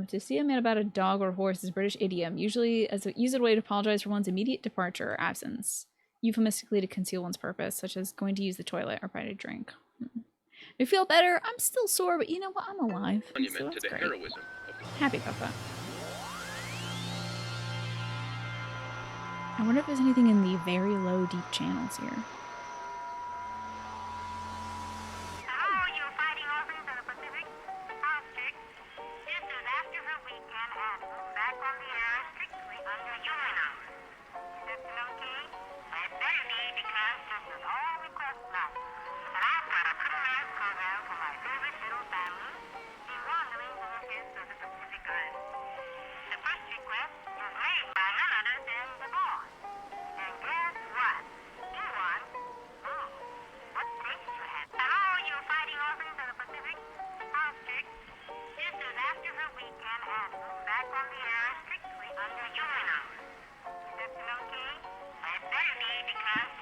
To see a man about a dog or horse is a British idiom, usually as a way to apologize for one's immediate departure or absence, euphemistically to conceal one's purpose, such as going to use the toilet or buy a drink. I feel better. I'm still sore, but you know what? I'm alive. So that's great. Happy about that. I wonder if there's anything in the very low, deep channels here.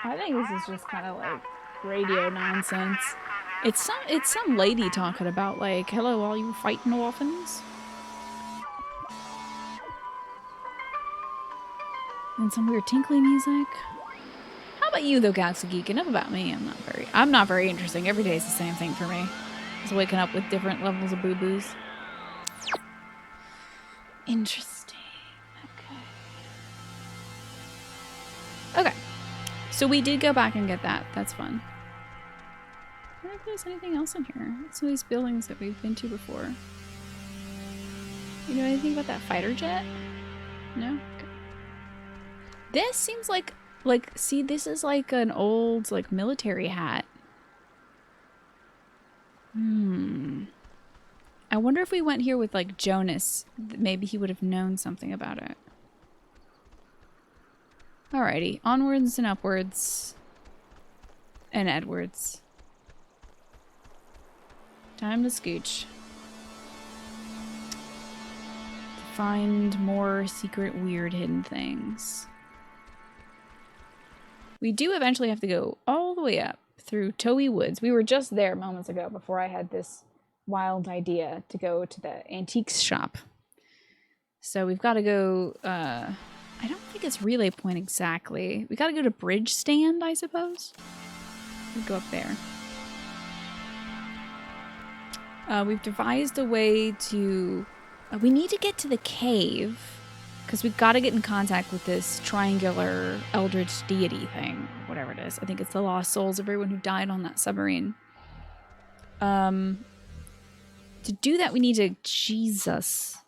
I think this is just kind of like radio nonsense. It's some lady talking about like, hello, all you fighting orphans. And some weird tinkly music. How about you though, Galaxy Geek? Enough about me. I'm not very interesting. Every day is the same thing for me. Just waking up with different levels of boo-boos. Interesting. Okay. So we did go back and get that. That's fun. I wonder if there's anything else in here. Some of these buildings that we've been to before. You know anything about that fighter jet? No? Okay. This seems like, see, this is like an old, like, military hat. I wonder if we went here with, like, Jonas. Maybe he would have known something about it. Alrighty, onwards and upwards. And Edwards. Time to scooch. To find more secret, weird, hidden things. We do eventually have to go all the way up through Towie Woods. We were just there moments ago before I had this wild idea to go to the antiques shop. So we've got to go, I don't think it's Relay Point exactly. We gotta go to Bridge Stand, I suppose. We go up there. We've devised a way to... we need to get to the cave, because we've got to get in contact with this triangular eldritch deity thing, whatever it is. I think it's the lost souls of everyone who died on that submarine. To do that, we need to... Jesus...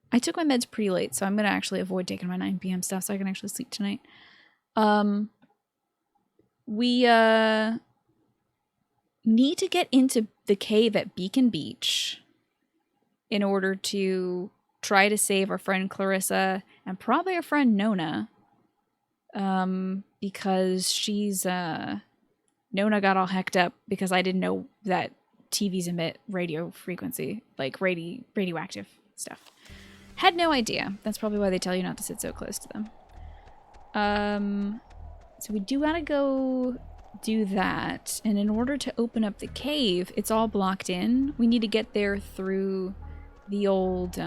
I took my meds pretty late, so I'm going to actually avoid taking my 9 p.m. stuff so I can actually sleep tonight. We need to get into the cave at Beacon Beach in order to try to save our friend Clarissa and probably our friend Nona. Because she's... Nona got all hecked up because I didn't know that TVs emit radio frequency, like radioactive stuff. Had no idea. That's probably why they tell you not to sit so close to them. So we do gotta go do that. And in order to open up the cave, it's all blocked in. We need to get there through the old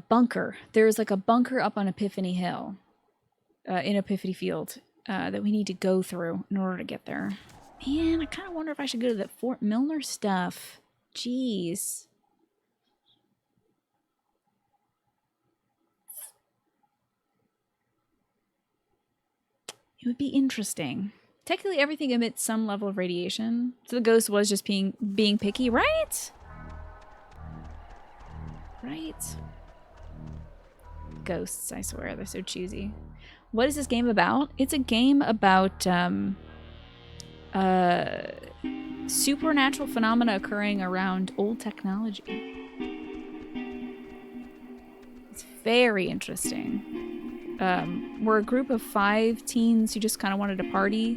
bunker. There's like a bunker up on Epiphany Hill, in Epiphany Field, that we need to go through in order to get there. Man, I kind of wonder if I should go to that Fort Milner stuff. Jeez. It would be interesting. Technically, everything emits some level of radiation. So the ghost was just being picky, right? Right? Ghosts, I swear, they're so choosy. What is this game about? It's a game about supernatural phenomena occurring around old technology. It's very interesting. We're a group of 5 teens who just kind of wanted to party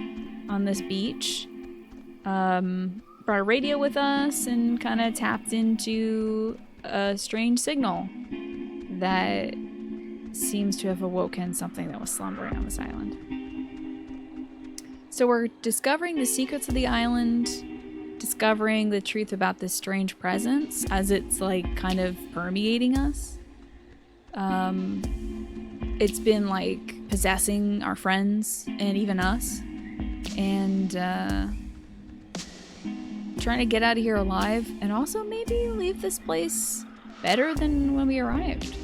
on this beach. Brought a radio with us and kind of tapped into a strange signal that seems to have awoken something that was slumbering on this island. So we're discovering the secrets of the island, discovering the truth about this strange presence as it's like kind of permeating us. It's been like possessing our friends and even us, and trying to get out of here alive, and also maybe leave this place better than when we arrived.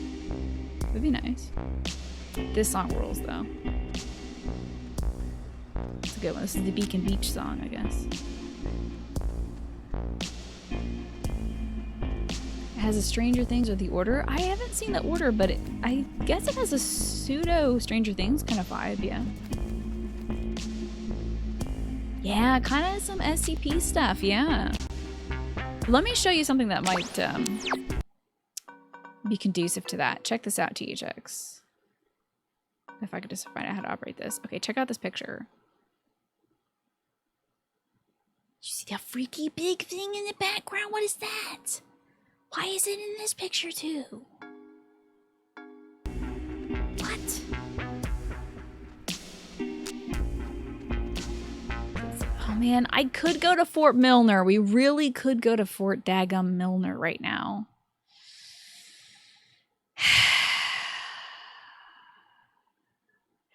Would be nice. This song rules though. It's a good one. This is the Beacon Beach song, I guess. It has a Stranger Things or The Order. I haven't seen The Order, but I guess it has a pseudo Stranger Things kind of vibe, yeah. Yeah, kind of some SCP stuff, yeah. Let me show you something that might be conducive to that. Check this out, THX. If I could just find out how to operate this. Okay, check out this picture. You see that freaky big thing in the background? What is that? Why is it in this picture too? What? Oh man, I could go to Fort Milner. We really could go to Fort Daggum Milner right now.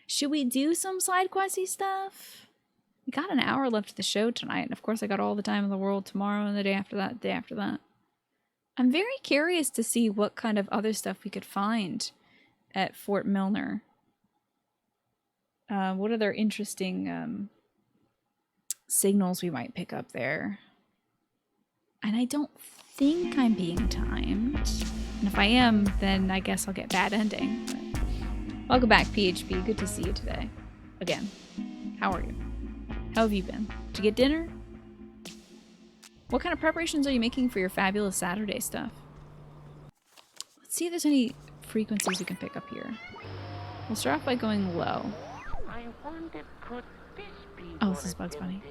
Should we do some side questy stuff? We got an hour left of the show tonight, and of course I got all the time in the world tomorrow and the day after that, day after that. I'm very curious to see what kind of other stuff we could find at Fort Milner. What other interesting signals we might pick up there? And I don't think I'm being timed. And if I am, then I guess I'll get bad ending. But welcome back, PHP. Good to see you today. Again. How are you? How have you been? Did you get dinner? What kind of preparations are you making for your fabulous Saturday stuff? Let's see if there's any frequencies we can pick up here. We'll start off by going low. Oh, this is Bugs Bunny.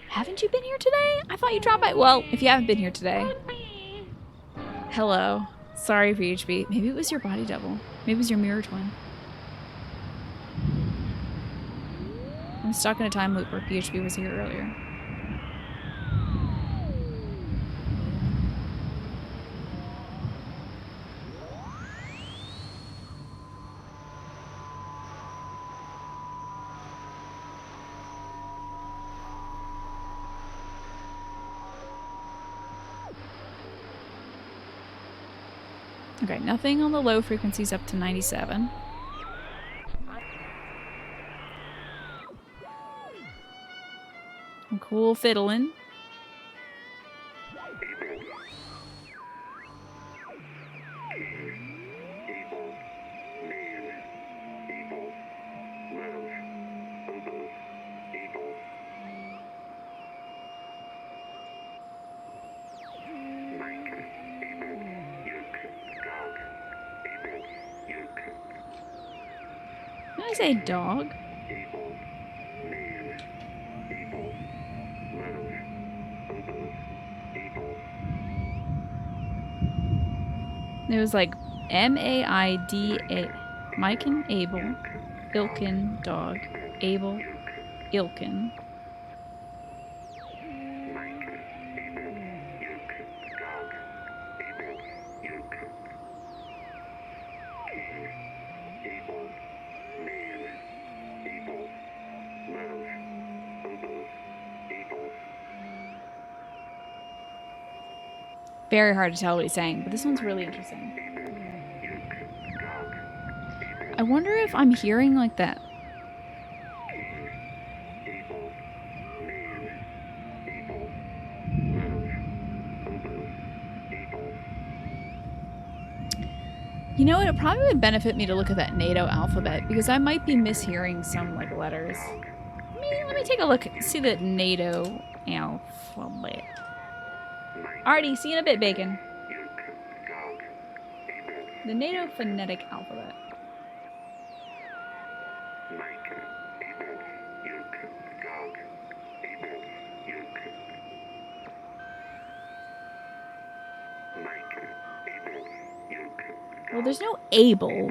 Haven't you been here today? I thought you dropped by. Well, if you haven't been here today. Hello. Sorry, VHB. Maybe it was your body double. Maybe it was your mirror twin. I'm stuck in a time loop where PHP was here earlier. Okay, nothing on the low frequencies up to 97. Some cool fiddling. Did I say dog? It was like M-A-I-D-A. Mike and Abel. Ilkin, dog. Abel, Ilkin. Very hard to tell what he's saying, but this one's really interesting. I wonder if I'm hearing like that. You know, it probably would benefit me to look at that NATO alphabet because I might be mishearing some like letters. Let me take a look. See the NATO alphabet. Alrighty, see you in a bit, Bacon. The NATO phonetic alphabet. Well, there's no able.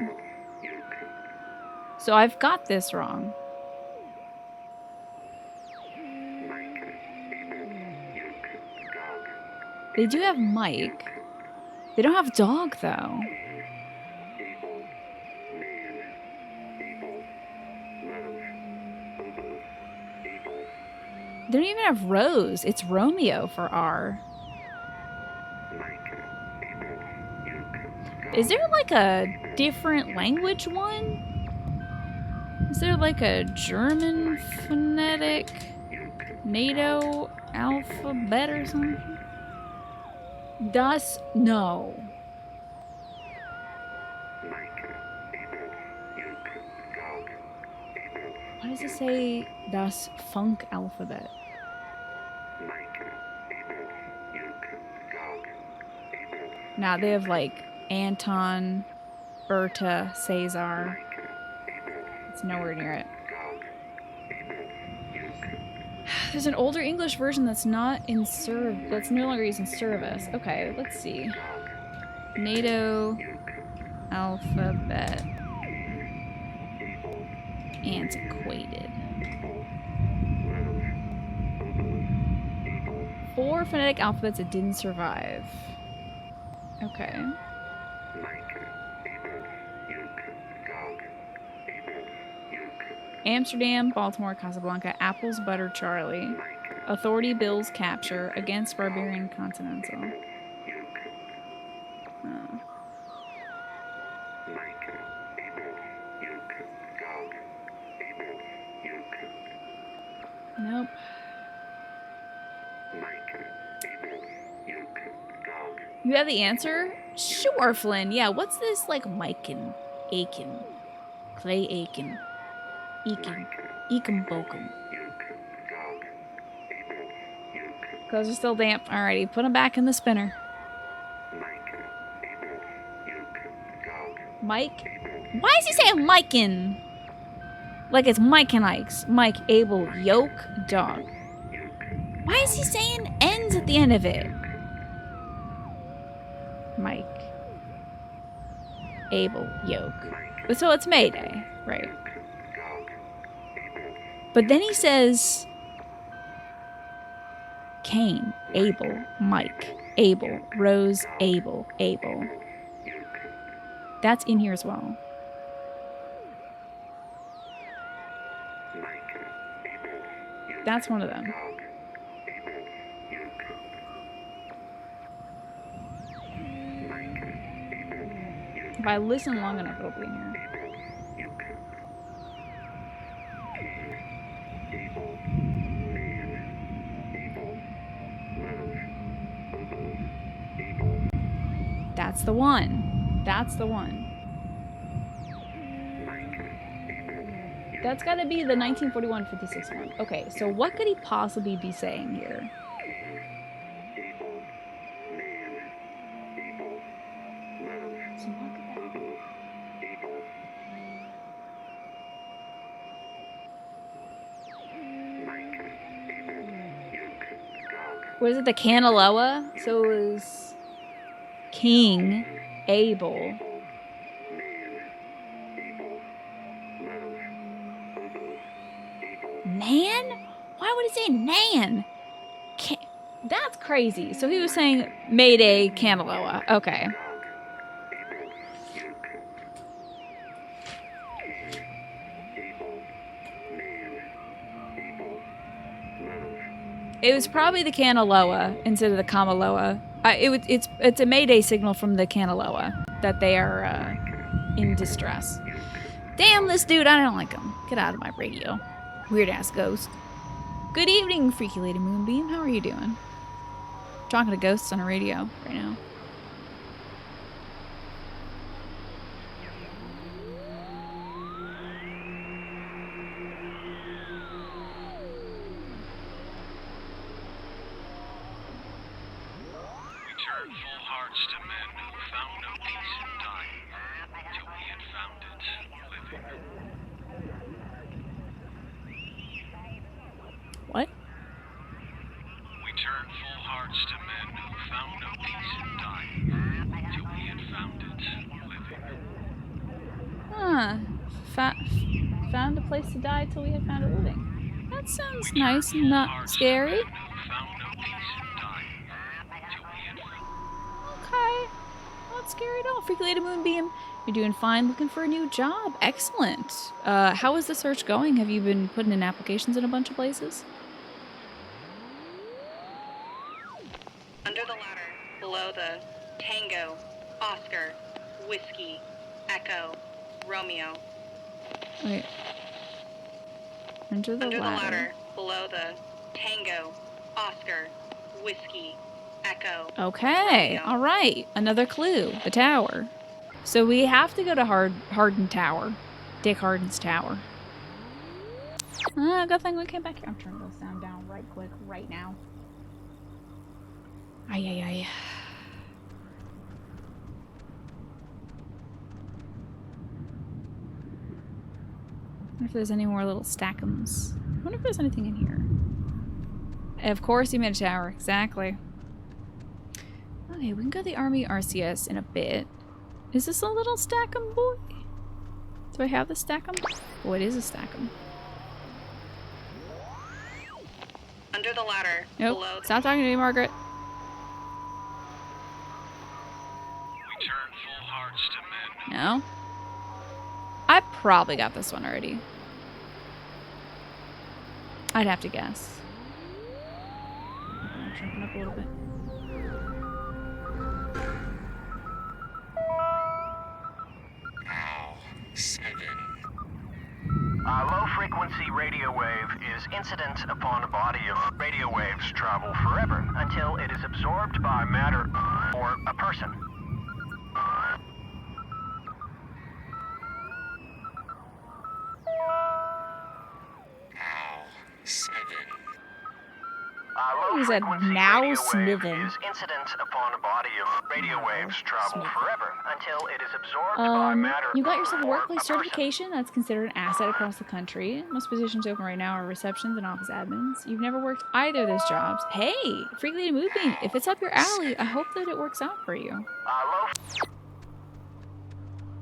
So I've got this wrong. They do have Mike. They don't have dog, though. They don't even have Rose. It's Romeo for R. Is there like a different language one? Is there like a German phonetic NATO alphabet or something? Das? No. Why does it say Das Funk alphabet? Now they have like Anton, Berta, Cesar. It's nowhere near it. There's an older English version that's not in that's no longer used in service. Okay, let's see. NATO alphabet antiquated. 4 phonetic alphabets that didn't survive. Okay. Amsterdam, Baltimore, Casablanca, Apples, Butter, Charlie. Authority bills capture against Barbarian Continental. Oh. Nope. You have the answer? Sure, Flynn. Yeah, what's this like Miken, Aiken, Clay Aiken, Eakin, Eakum Bokum? Clothes are still damp. Alrighty, put them back in the spinner. Mike? Why is he saying Miken? Like it's Mike and Ike's. Mike, Abel, Yoke, Dog. Why is he saying ends at the end of it? Mike. Abel, Yoke. So it's Mayday, right? But then he says Cain, Abel, Mike, Abel, Rose, Abel, Abel. That's in here as well. That's one of them. If I listen long enough, it'll be in here. That's the one. That's the one. That's gotta be the 1941-56 one. Okay, so what could he possibly be saying here? Was it the Kanaloa? So it was King, Abel. Nan? Why would he say Nan? That's crazy. So he was saying Mayday, Kanaloa. Okay. It was probably the Kanaloa instead of the Kamaloa It's a mayday signal from the Kanaloa that they are in distress. Damn this dude, I don't like him. Get out of my radio. Weird ass ghost. Good evening, Freaky Lady Moonbeam. How are you doing? Talking to ghosts on a radio right now. What? We turned full hearts to men who found no peace in dying, till we had found it living. Huh. Found a place to die till we had found it living. That sounds nice and not scary. Okay. Not scary at all. Freaky Lady Moonbeam, you're doing fine, looking for a new job. Excellent. How is the search going? Have you been putting in applications in a bunch of places? Under the ladder, below the Tango, Oscar, Whiskey, Echo, Romeo. Wait. Under the ladder. Below the Tango, Oscar, Whiskey, Echo. Okay. Romeo. All right. Another clue. The tower. So we have to go to Hardin Tower. Dick Hardin's tower. Good thing we came back here. I'm turning the sound down right quick right now. Ay, ay, ay. I wonder if there's any more little stackums. I wonder if there's anything in here. Of course you made a tower. Exactly. Okay, we can go to the Army RCS in a bit. Is this a little stackum boy? Do I have the stackum? Oh, it is a stackum. Under the ladder, Nope. below the Stop talking to me, Margaret. We turned full hearts to men. No. I probably got this one already. I'd have to guess. I'm jumping up a little bit. Low-frequency radio wave is incident upon a body of radio waves travel forever until it is absorbed by matter or a person. He said, "Now Radio wave smithing." is incident upon a body of radio waves travel forever until it is absorbed by matter. You got yourself a or workplace person. certification. That's considered an asset across the country. Most positions open right now are receptions and office admins. You've never worked either of those jobs. Hey, Freaky Lady Moonbeam, if it's up your alley, I hope that it works out for you.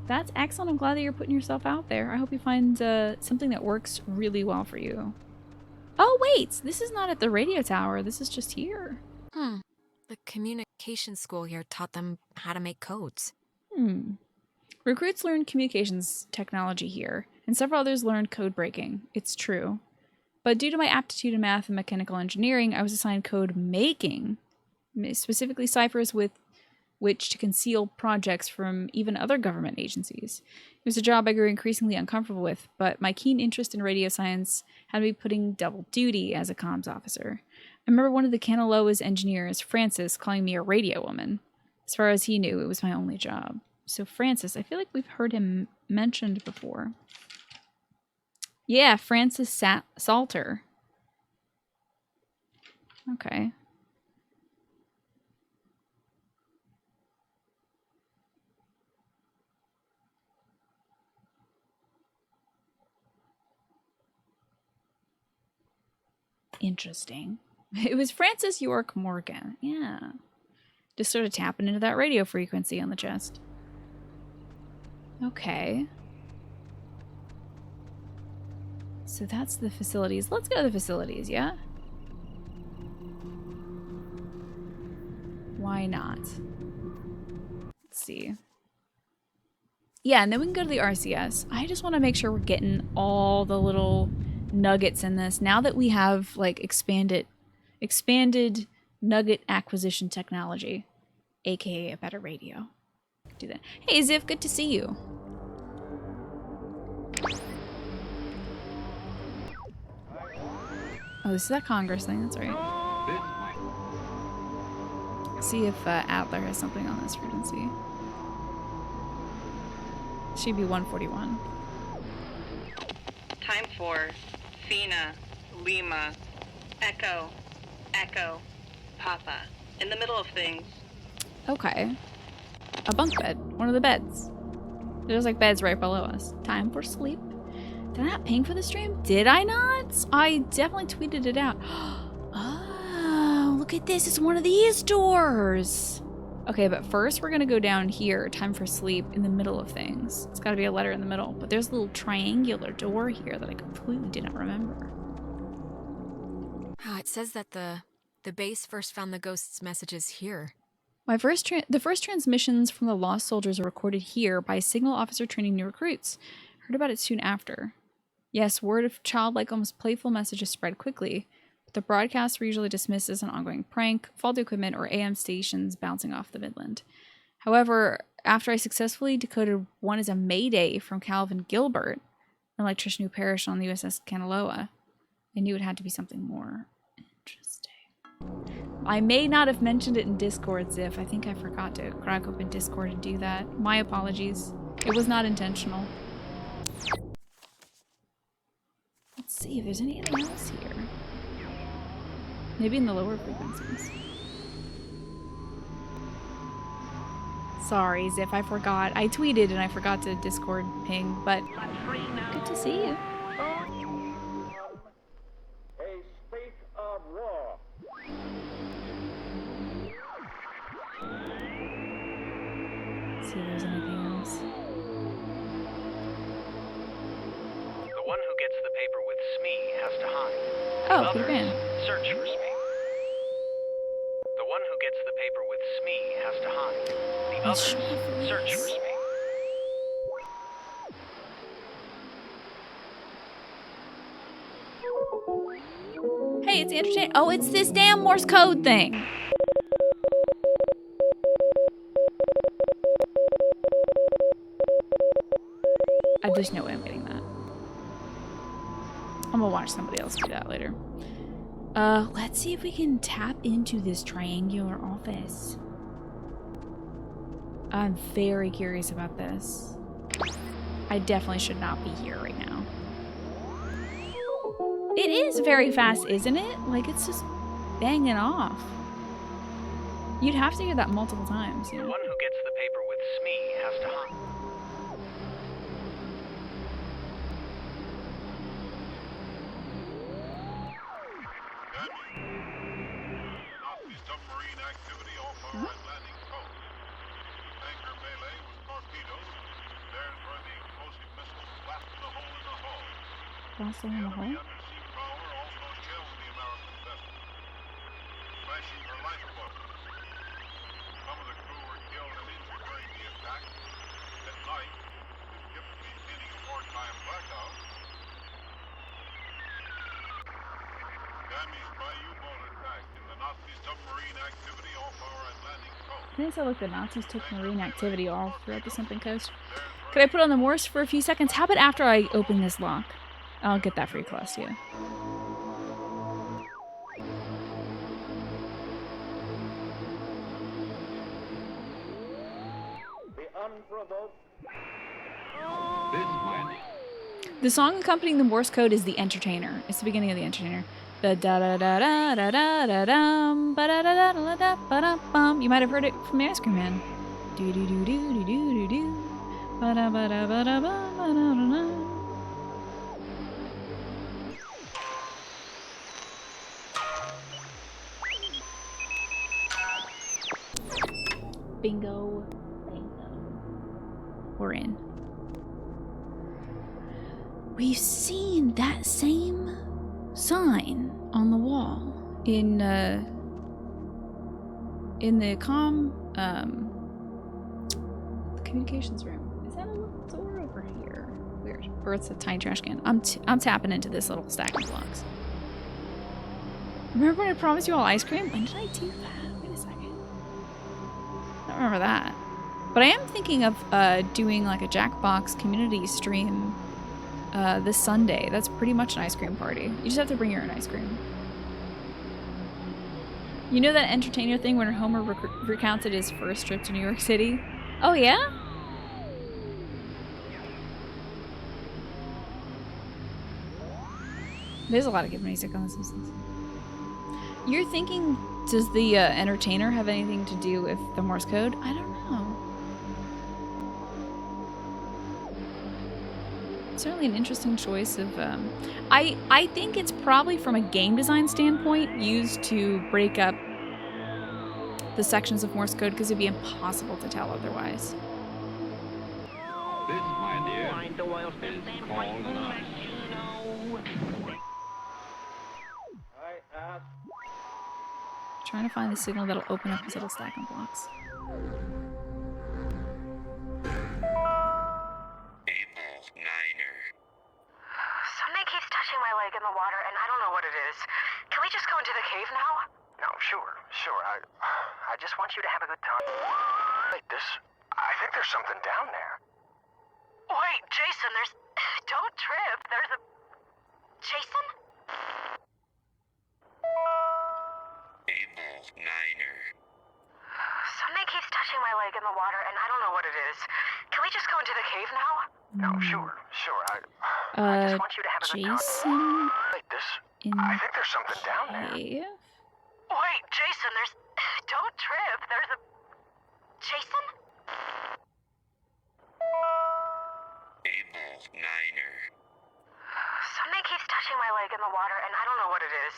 That's excellent. I'm glad that you're putting yourself out there. I hope you find something that works really well for you. Oh, wait! This is not at the radio tower. This is just here. The communication school here taught them how to make codes. Recruits learned communications technology here, and several others learned code breaking. It's true. But due to my aptitude in math and mechanical engineering, I was assigned code making, specifically ciphers with which to conceal projects from even other government agencies. It was a job I grew increasingly uncomfortable with, but my keen interest in radio science had me putting double duty as a comms officer. I remember one of the Kanaloa's engineers, Francis, calling me a radio woman. As far as he knew, it was my only job. So Francis, I feel like we've heard him mentioned before. Yeah, Francis Salter. Okay. Interesting. It was Francis York Morgan. Yeah. Just sort of tapping into that radio frequency on the chest. Okay. So that's the facilities. Let's go to the facilities, yeah? Why not? Let's see. Yeah, and then we can go to the RCS. I just want to make sure we're getting all the little nuggets in this. Now that we have, like, expanded Nugget acquisition technology, aka a better radio. Do that. Hey Ziv, good to see you. Oh, this is that Congress thing, that's right. See if Adler has something on this urgency. Should be 141. Time for Fina, Lima, Echo, Echo, Papa. In the middle of things. Okay. A bunk bed. One of the beds. There's like beds right below us. Time for sleep. Did I not ping for the stream? Did I not? I definitely tweeted it out. Oh, look at this. It's one of these doors. Okay, but first we're gonna go down here. Time for sleep in the middle of things. It's gotta be a letter in the middle. But there's a little triangular door here that I completely did not remember. Oh, it says that the base first found the ghost's messages here. The first transmissions from the lost soldiers are recorded here by a signal officer training new recruits. Heard about it soon after. Yes, word of childlike, almost playful messages spread quickly, but the broadcasts were usually dismissed as an ongoing prank, faulty equipment, or AM stations bouncing off the Midland. However, after I successfully decoded one as a mayday from Calvin Gilbert, an electrician who perished on the USS Kanaloa, I knew it had to be something more interesting. I may not have mentioned it in Discord, Ziff. I think I forgot to crack open Discord and do that. My apologies. It was not intentional. Let's see if there's anything else here. Maybe in the lower frequencies. Sorry, Ziff, I forgot. I tweeted and I forgot to Discord ping, but good to see you. A state of war. Let's see if there's anything else. The one who gets the paper with Smee has to hide. Oh, Peter Pan. Search for Smee. The one who gets the paper with Smee has to hide. The others search for Smee. Hey, it's entertaining. Oh, it's this damn Morse code thing. There's no way I'm getting that. I'm gonna watch somebody else do that later. Let's see if we can tap into this triangular office. I'm very curious about this. I definitely should not be here right now. It is very fast, isn't it? Like, it's just banging off. You'd have to hear that multiple times, you The know? one who gets the paper with Smee has to hide. Nazi submarine activity off our Atlantic coast. Tanker melee with torpedoes. There's where the explosive missiles blasted a hole in the hull. Blast a hole in the hole? Undersea prowler also shelled the American vessel, smashing her life weapons. Some of the crew were killed and injured during the attack. At night, the ship maintaining a wartime blackout. Damaged by U-boat attack in the Nazi submarine activity off our Atlantic coast. I think so. Look, the Nazis took marine activity all throughout the sunken coast. Could I put on the Morse for a few seconds? How about after I open this lock? I'll get that free Celestia. The song accompanying the Morse code is The Entertainer. It's the beginning of The Entertainer. The da da da da da da da dum ba da da da da da ba da bum. You might have heard it from the Ice Cream Man. Do do do do do do do do. Ba da ba da ba da ba ba da da da. Bingo. Bingo. We're in. We've seen that same sign on the wall in the communications room. Is that a little door over here? Weird. Or it's a tiny trash can. I'm tapping into this little stack of blocks. Remember when I promised you all ice cream? When did I do that? Wait a second. I don't remember that. But I am thinking of doing like a Jackbox community stream this Sunday. That's pretty much an ice cream party. You just have to bring your own ice cream. You know that entertainer thing when Homer recounted his first trip to New York City? Oh yeah? There's a lot of good music on The Simpsons. You're thinking, does the entertainer have anything to do with the Morse code? I don't know. Certainly an interesting choice of... I think it's probably from a game design standpoint used to break up the sections of Morse code because it'd be impossible to tell otherwise. This, my dear, is called an eye. Trying to find the signal that'll open up his little stack of blocks. Something keeps touching my leg in the water, and I don't know what it is. Can we just go into the cave now? No, sure. I just want you to have a good time. Wait, I think there's something down there. Wait, Jason, don't trip. There's a... Jason? Something keeps touching my leg in the water, and I don't know what it is. Can we just go into the cave now? No, sure. I just want you to have a good time. Jason Wait, in I think there's something down there. cave? Wait, Jason, don't trip. There's a... Jason? Something keeps touching my leg in the water, and I don't know what it is.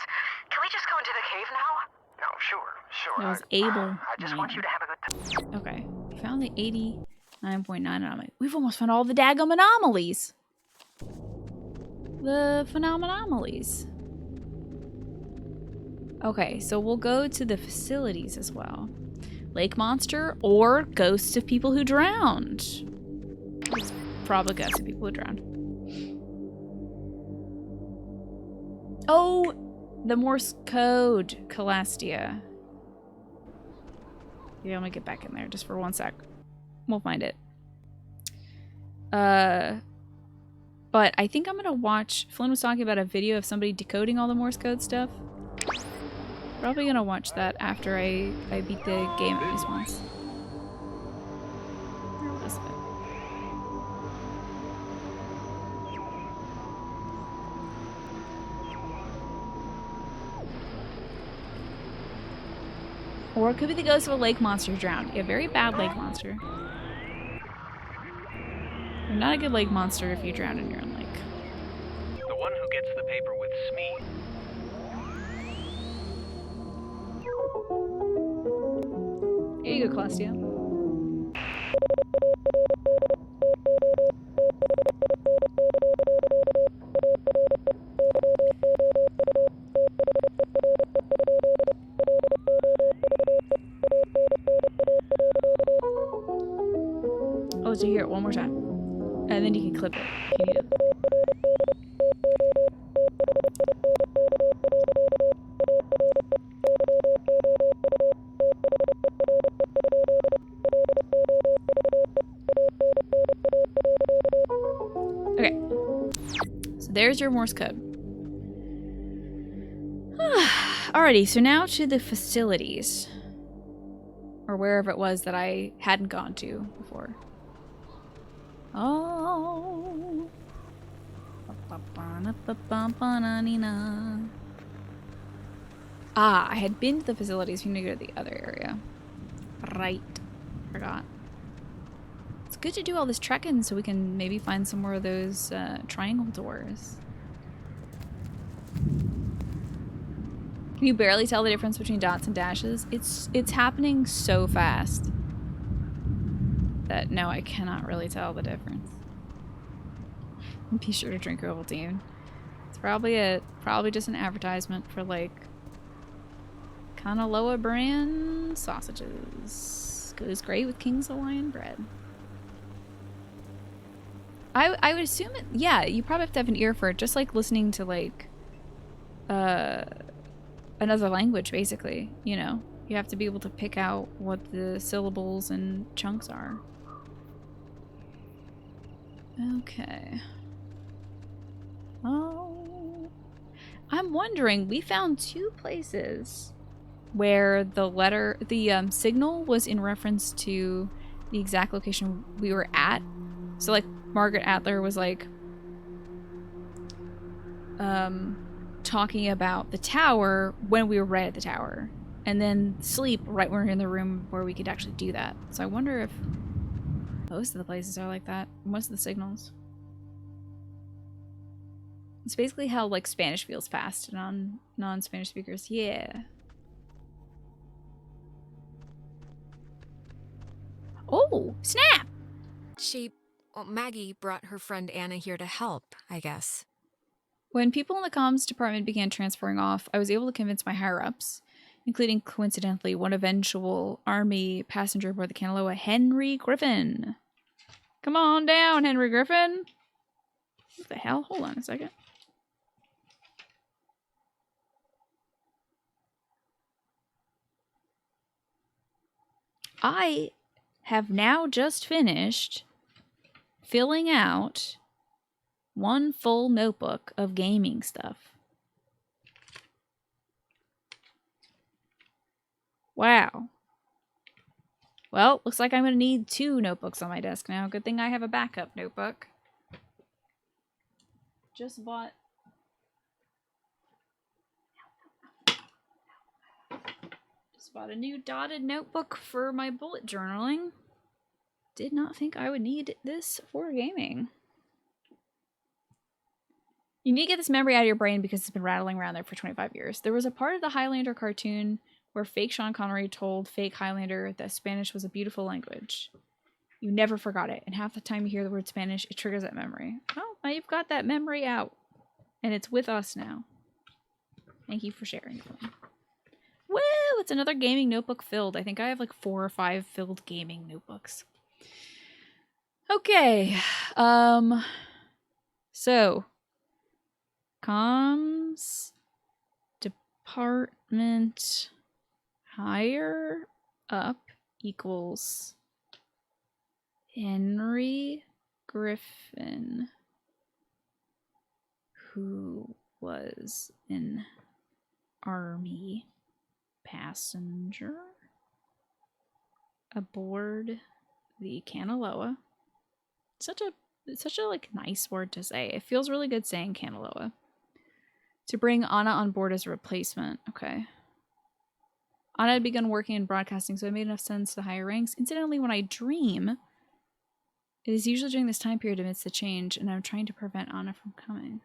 Can we just go into the cave now? No, sure. That was Abel. I just want you to have a good time. Okay. Found the 89.9 anomaly. We've almost found all the daggum anomalies. The phenomenomalies. Okay, so we'll go to the facilities as well. Lake monster or ghosts of people who drowned. It's probably ghosts of people who drowned. Oh, the Morse code, Calastia. Yeah, I'm gonna get back in there just for 1 sec. We'll find it. But I think I'm gonna watch... Flynn was talking about a video of somebody decoding all the Morse code stuff. Probably gonna watch that after I beat the game at least once. Where was it? Or it could be the ghost of a lake monster who drowned. Yeah, very bad lake monster. You're not a good lake monster if you drown in your own lake. The one who gets the paper with Smee. Here you go, Calastia. Oh, so hear it one more time. And then you can clip it if you need it. Okay. So there's your Morse code. Alrighty, so now to the facilities. Or wherever it was that I hadn't gone to before. Oh. Ah, I had been to the facilities. We need to go to the other area. Right. Forgot. It's good to do all this trekking so we can maybe find some more of those triangle doors. Can you barely tell the difference between dots and dashes? It's happening so fast that no, I cannot really tell the difference. Be sure to drink Ovaltine. It's probably just an advertisement for like Kanaloa brand sausages. Goes great with King's Hawaiian bread. I would assume it, yeah, you probably have to have an ear for it, just like listening to like another language, basically, you know? You have to be able to pick out what the syllables and chunks are. Okay. Oh. I'm wondering, we found 2 places where the signal was in reference to the exact location we were at. So, like, Margaret Adler was, like, talking about the tower when we were right at the tower. And then sleep right when we were in the room where we could actually do that. So I wonder if most of the places are like that. Most of the signals. It's basically how, like, Spanish feels fast on non-Spanish speakers. Yeah. Oh, snap! Well, Maggie brought her friend Anna here to help, I guess. When people in the comms department began transferring off, I was able to convince my higher-ups, including, coincidentally, one eventual Army passenger aboard the Kanaloa, Henry Griffin. Come on down, Henry Griffin! What the hell? Hold on a second. I have now just finished filling out one full notebook of gaming stuff. Wow. Well, looks like I'm going to need 2 notebooks on my desk now. Good thing I have a backup notebook. Just bought a new dotted notebook for my bullet journaling. Did not think I would need this for gaming. You need to get this memory out of your brain because it's been rattling around there for 25 years. There was a part of the Highlander cartoon where fake Sean Connery told fake Highlander that Spanish was a beautiful language. You never forgot it, and half the time you hear the word Spanish, it triggers that memory. Oh, now you've got that memory out, and it's with us now. Thank you for sharing. Woo! It's another gaming notebook filled. I think I have like 4 or 5 filled gaming notebooks. Okay. So comms department higher up equals Henry Griffin, who was an Army passenger aboard the Kanaloa. It's such a like nice word to say. It feels really good saying Kanaloa. To bring Anna on board as a replacement. Okay. Anna had begun working in broadcasting, so it made enough sense to higher ranks. Incidentally, when I dream, it is usually during this time period amidst the change, and I'm trying to prevent Anna from coming.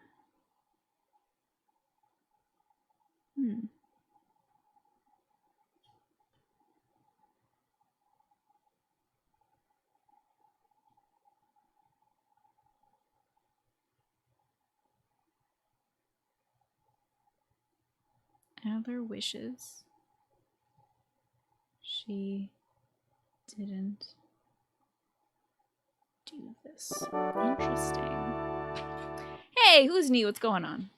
Other wishes. She didn't do this. Interesting. Hey, who's new? What's going on?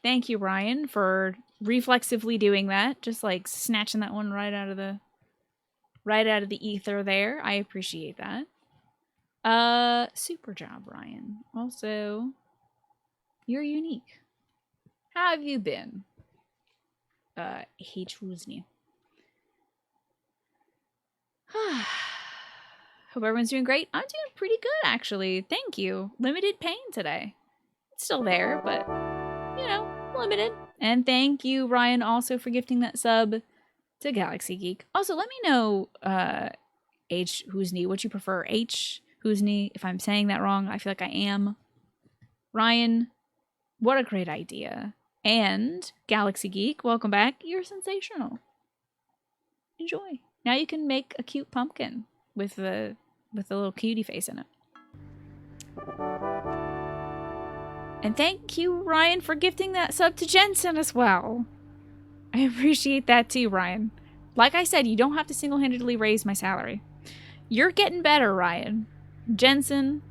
Thank you, Ryan, for reflexively doing that. Just like snatching that one right out of the ether there. I appreciate that. Super job, Ryan. Also, you're unique. How have you been? H. who's new? Hope everyone's doing great. I'm doing pretty good, actually. Thank you. Limited pain today. It's still there, but, you know, limited. And thank you, Ryan, also for gifting that sub to Galaxy Geek. Also, let me know, H. who's new, what you prefer. H. who's new. If I'm saying that wrong, I feel like I am. Ryan, what a great idea. And Galaxy Geek, welcome back. You're sensational. Enjoy. Now you can make a cute pumpkin with the little cutie face in it. And thank you, Ryan, for gifting that sub to Jensen as well. I appreciate that too, Ryan. Like I said, you don't have to single-handedly raise my salary. You're getting better, Ryan. Jensen,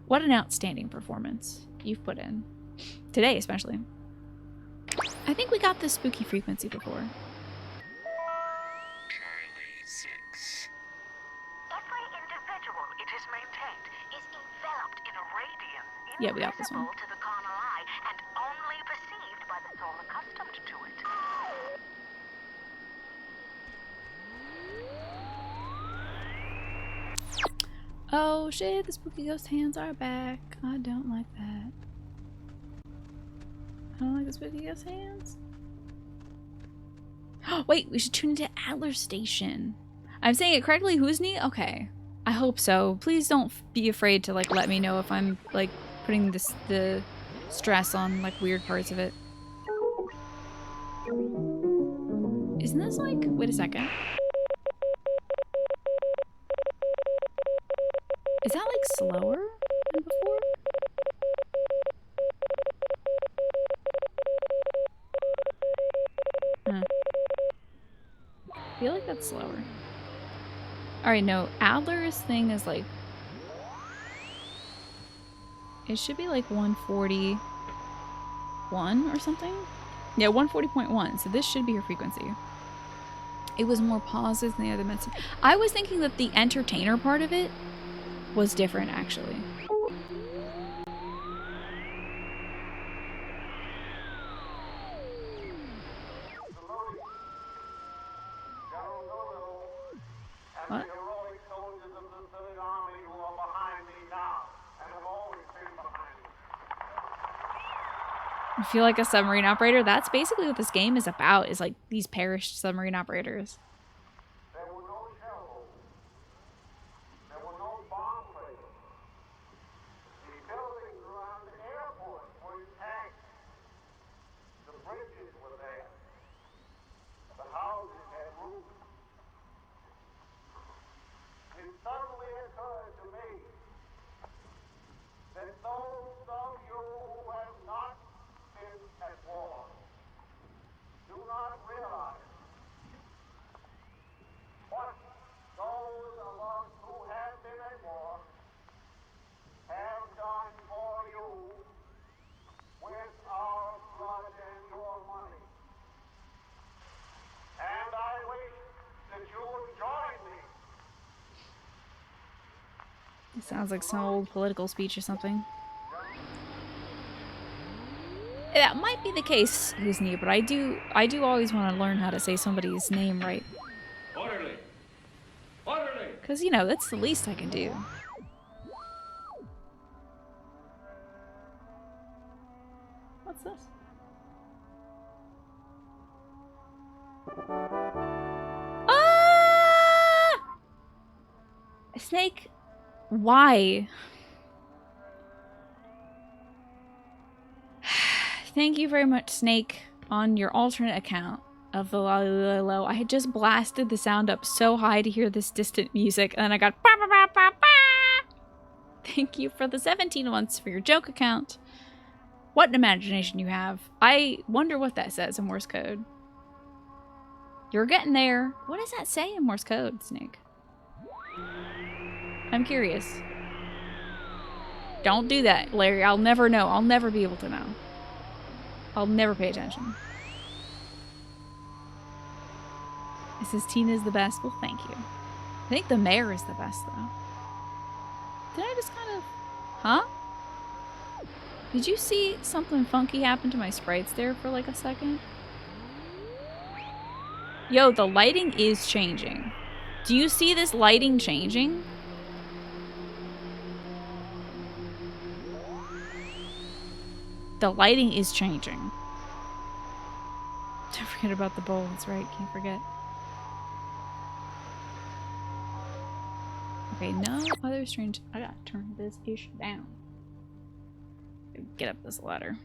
what an outstanding performance you've put in. Today, especially. I think we got this spooky frequency before. Charlie 6. Every individual it is maintained is enveloped in a radiance Yeah, we got this one. invisible to the carnal eye and only perceived by the soul accustomed to it. Oh shit, the spooky ghost hands are back. I don't like that. I don't like the spooky ghost hands. Wait, we should tune into Adler Station. I'm saying it correctly, Husni? Okay. I hope so. Please don't be afraid to like let me know if I'm like putting the stress on like weird parts of it. Isn't this like, wait a second. Is that like slower than before? Huh. I feel like that's slower. Alright, no. Adler's thing is like... It should be like 141 or something? Yeah, 140.1. So this should be her frequency. It was more pauses than the other message. I was thinking that the entertainer part of it was different, actually. What? I feel like a submarine operator. That's basically what this game is about, is like these perished submarine operators. There were no shells. There were no bomb craters. The buildings around the airport were intact. The bridges were there. The houses had roofs. It suddenly occurred to me that those of you who have not been at war do not realize what those of us who have been at war have done for you with our blood and your money. And I wish that you would join me. It sounds like some old political speech or something. That might be the case, Husni, but I do always want to learn how to say somebody's name right. Orderly! Orderly! Because, you know, that's the least I can do. What's this? Ah! Snake, why? Thank you very much, Snake, on your alternate account of the Low. I had just blasted the sound up so high to hear this distant music, and then I got ba ba ba ba ba. Thank you for the 17 months for your joke account. What an imagination you have. I wonder what that says in Morse code. You're getting there. What does that say in Morse code, Snake? I'm curious. Don't do that, Larry. I'll never know. I'll never be able to know. I'll never pay attention. It says Tina's the best. Well, thank you. I think the mayor is the best, though. Did I just kind of... Huh? Did you see something funky happen to my sprites there for like a second? Yo, the lighting is changing. Do you see this lighting changing? The lighting is changing. Don't forget about the bowl. That's right. Can't forget. Okay, no other strange... I gotta turn this ish down. Get up this ladder.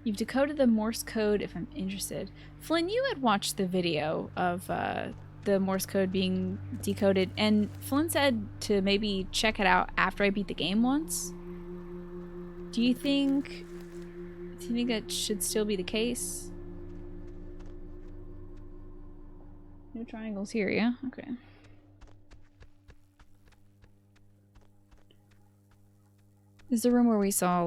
You've decoded the Morse code if I'm interested. Flynn, you had watched the video of the Morse code being decoded, and Flynn said to maybe check it out after I beat the game once. Do you think that should still be the case? No triangles here, yeah? Okay. This is the room where we saw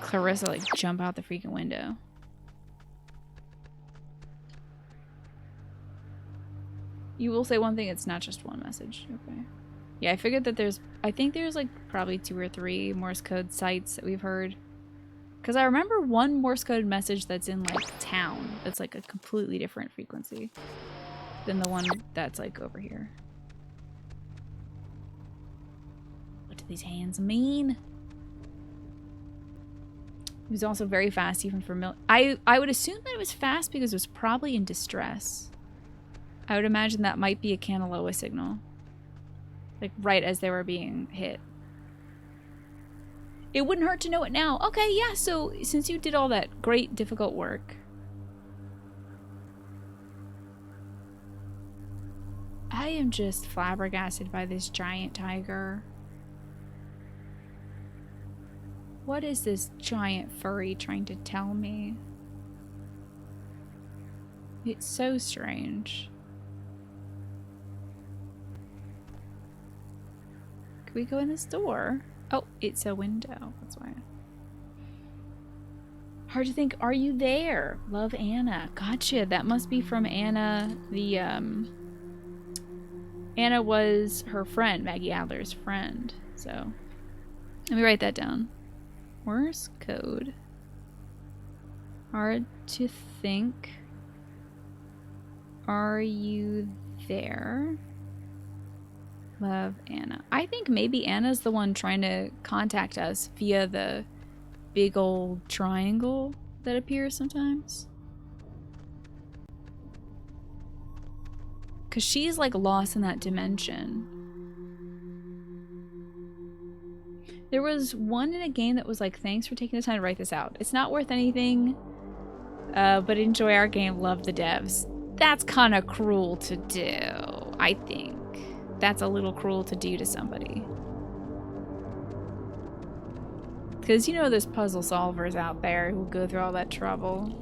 Clarissa like jump out the freaking window. You will say one thing, it's not just one message. Okay. Yeah, I figured that I think there's like probably 2 or 3 Morse code sites that we've heard. Because I remember one Morse code message that's in like town. That's like a completely different frequency than the one that's like over here. What do these hands mean? It was also very fast even for I would assume that it was fast because it was probably in distress. I would imagine that might be a Kanaloa signal. Like right as they were being hit. It wouldn't hurt to know it now. Okay, yeah, so since you did all that great, difficult work. I am just flabbergasted by this giant tiger. What is this giant furry trying to tell me? It's so strange. Can we go in this door? Oh, it's a window. That's why. Hard to think. Are you there? Love, Anna. Gotcha. That must be from Anna. The Anna was her friend, Maggie Adler's friend. So let me write that down. Morse code. Hard to think. Are you there? Love, Anna. I think maybe Anna's the one trying to contact us via the big old triangle that appears sometimes. Because she's like lost in that dimension. There was one in a game that was like, thanks for taking the time to write this out. It's not worth anything, but enjoy our game, love the devs. That's kind of cruel to do, I think. That's a little cruel to do to somebody. Because you know there's puzzle solvers out there who go through all that trouble.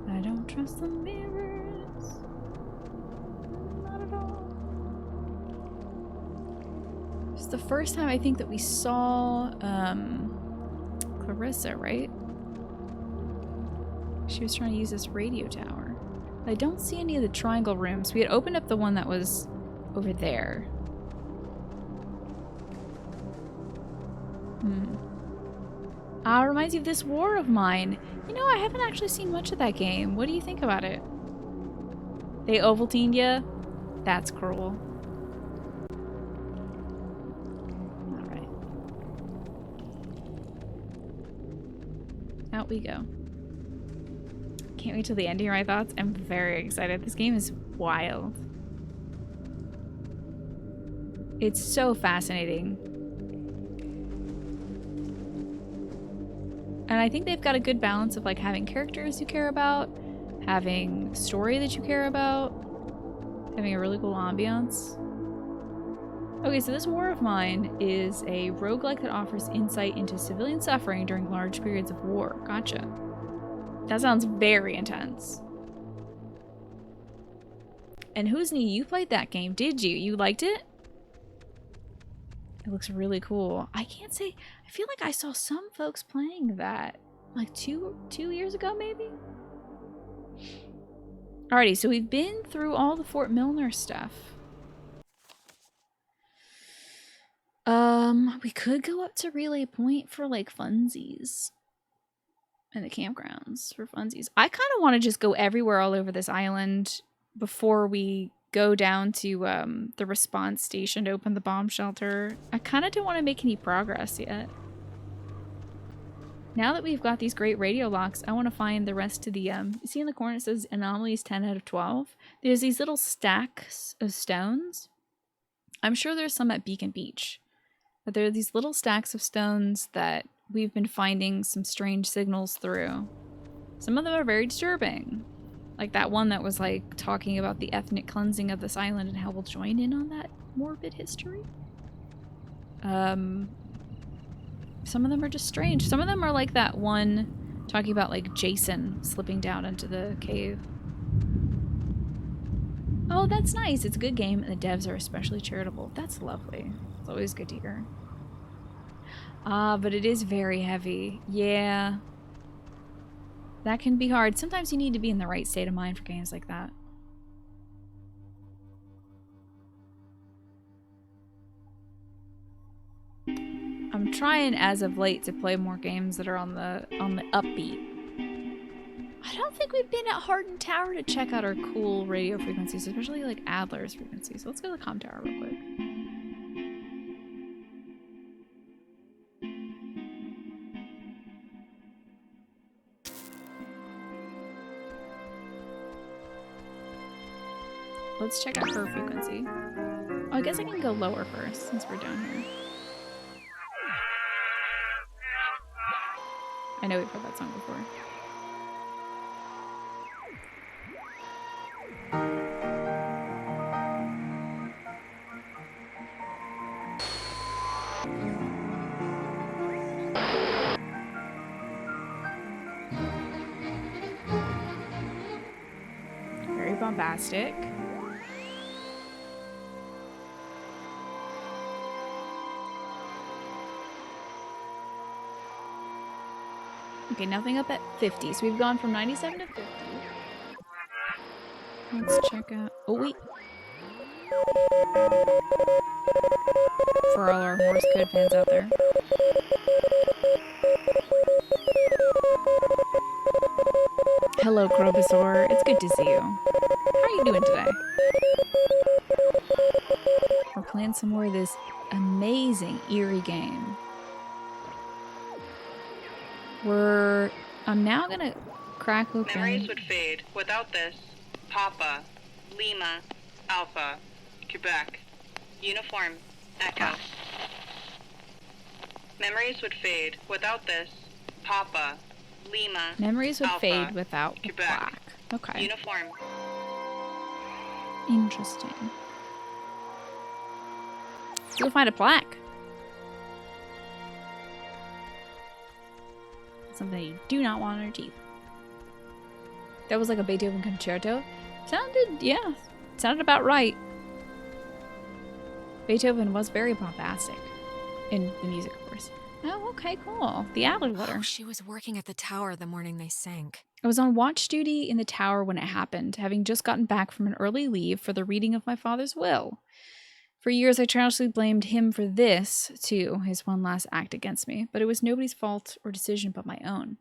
I don't trust the mirrors. Not at all. It's the first time I think that we saw Clarissa, right? She was trying to use this radio tower. I don't see any of the triangle rooms. We had opened up the one that was over there. Reminds you of This War of Mine. You know, I haven't actually seen much of that game. What do you think about it? They Ovaltined ya? That's cruel. Alright. Out we go. Can't wait till the end to hear my thoughts. I'm very excited. This game is wild. It's so fascinating. And I think they've got a good balance of like having characters you care about, having story that you care about, having a really cool ambiance. Okay, so this War of Mine is a roguelike that offers insight into civilian suffering during large periods of war. Gotcha. That sounds very intense. And Husni, you played that game, did you? You liked it? It looks really cool. I can't say, I feel like I saw some folks playing that like two years ago, maybe? Alrighty, so we've been through all the Fort Milner stuff. We could go up to Relay Point for like funsies. And the campgrounds for funsies. I kind of want to just go everywhere all over this island before we go down to the response station to open the bomb shelter. I kind of don't want to make any progress yet. Now that we've got these great radio locks, I want to find the rest of the, you see in the corner it says anomalies 10 out of 12. There's these little stacks of stones. I'm sure there's some at Beacon Beach. But there are these little stacks of stones that we've been finding some strange signals through. Some of them are very disturbing. Like that one that was like talking about the ethnic cleansing of this island and how we'll join in on that morbid history. Some of them are just strange. Some of them are like that one talking about like Jason slipping down into the cave. Oh, that's nice. It's a good game and the devs are especially charitable. That's lovely. It's always good to hear. Ah, but it is very heavy. Yeah. That can be hard. Sometimes you need to be in the right state of mind for games like that. I'm trying as of late to play more games that are on the upbeat. I don't think we've been at Hardin Tower to check out our cool radio frequencies, especially like Adler's frequencies. So let's go to the comm tower real quick. Let's check out her frequency. Oh, I guess I can go lower first since we're down here. I know we've heard that song before. Very bombastic. Okay, nothing up at 50. So we've gone from 97 to 50. Let's check out... Oh, wait. For all our Morse code fans out there. Hello, Crobosaur. It's good to see you. How are you doing today? We're playing some more of this amazing, eerie game. I'm now gonna crack open... Memories would fade without this. Papa, Lima, Alpha, Quebec, Uniform, Echo. Memories would fade without this. Papa, Lima, Memories would Alpha, fade without the Quebec. plaque. Okay. Uniform. Interesting. You'll find a plaque. Something you do not want on your teeth. That was like a Beethoven concerto. Sounded about right. Beethoven was very bombastic in the music, of course. Oh, okay, cool. The Adler letter. Oh, she was working at the tower the morning they sank. I was on watch duty in the tower when it happened, having just gotten back from an early leave for the reading of my father's will. For years, I childishly blamed him for this, too, his one last act against me, but it was nobody's fault or decision but my own.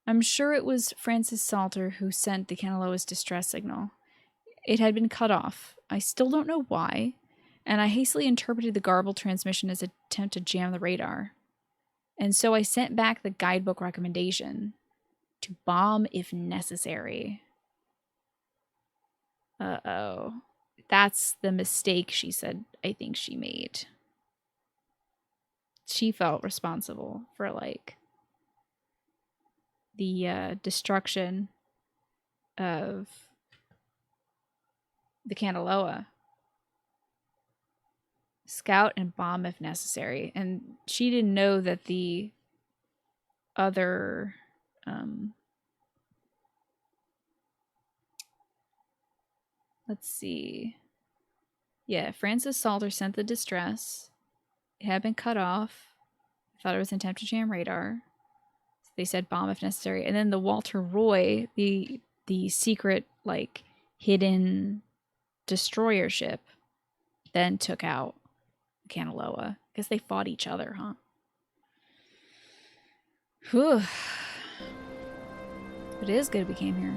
I'm sure it was Francis Salter who sent the Kanaloa's distress signal. It had been cut off. I still don't know why, and I hastily interpreted the garbled transmission as an attempt to jam the radar. And so I sent back the guidebook recommendation to bomb if necessary. Uh-oh. That's the mistake she said I think she made. She felt responsible for, like, the destruction of the Kanaloa. Scout and bomb if necessary. And she didn't know that the other... let's see. Yeah, Francis Salter sent the distress. It had been cut off. I thought it was an attempt to jam radar. So they said bomb if necessary. And then the Walter Roy, the secret, like, hidden destroyer ship, then took out Kanaloa. Because they fought each other, huh? Whew. It is good we came here.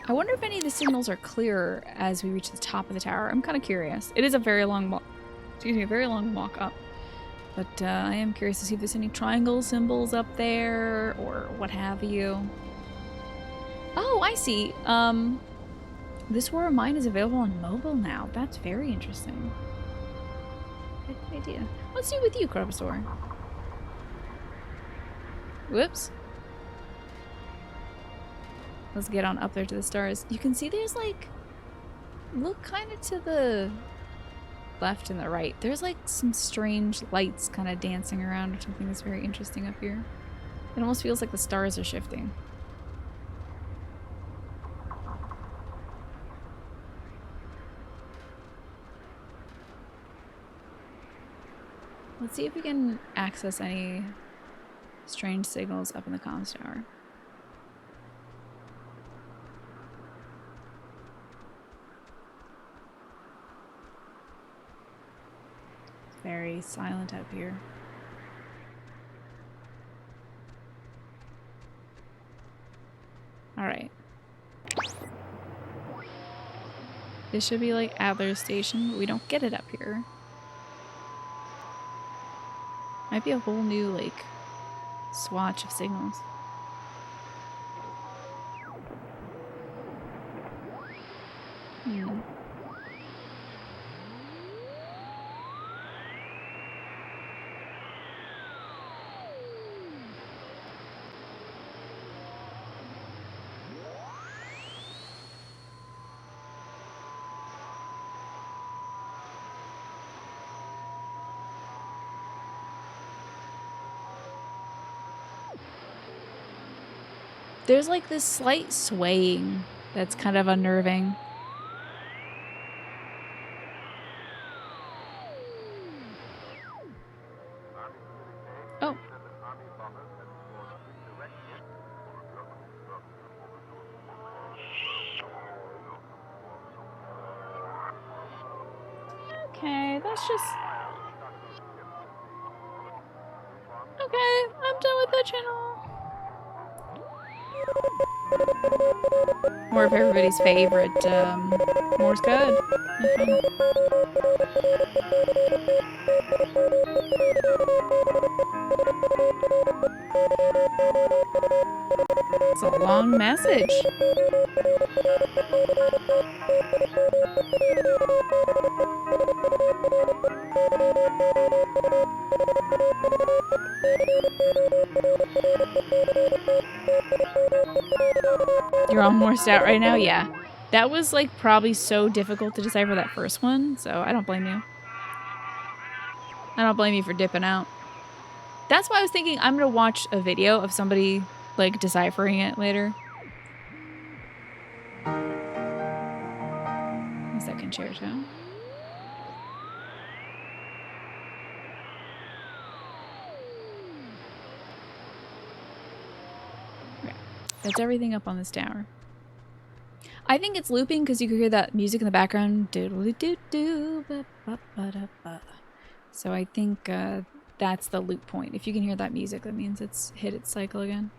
I wonder if any of the signals are clearer as we reach the top of the tower. I'm kind of curious. It is a very long walk. Excuse me, a very long walk up. But I am curious to see if there's any triangle symbols up there or what have you. Oh, I see. This War of Mine is available on mobile now. That's very interesting. Good idea. Let's do it with you, Crobosaur. Whoops. Let's get on up there to the stars. You can see there's, like, look kind of to the left and the right. There's, like, some strange lights kind of dancing around, which I think is very interesting up here. It almost feels like the stars are shifting. Let's see if we can access any strange signals up in the comms tower. It's very silent up here. Alright. This should be like Adler's Station, but we don't get it up here. Might be a whole new, like, swatch of signals. Hmm. There's like this slight swaying that's kind of unnerving. Oh. Okay, that's just... Okay, I'm done with that channel. More of everybody's favorite Morse code. It's a long message. You're all morsed out right now? Yeah. That was like probably so difficult to decipher that first one, so I don't blame you. I don't blame you for dipping out. That's why I was thinking I'm gonna watch a video of somebody like deciphering it later. A second concerto. Okay. That's everything up on this tower. I think it's looping because you can hear that music in the background. So I think that's the loop point. If you can hear that music, that means it's hit its cycle again.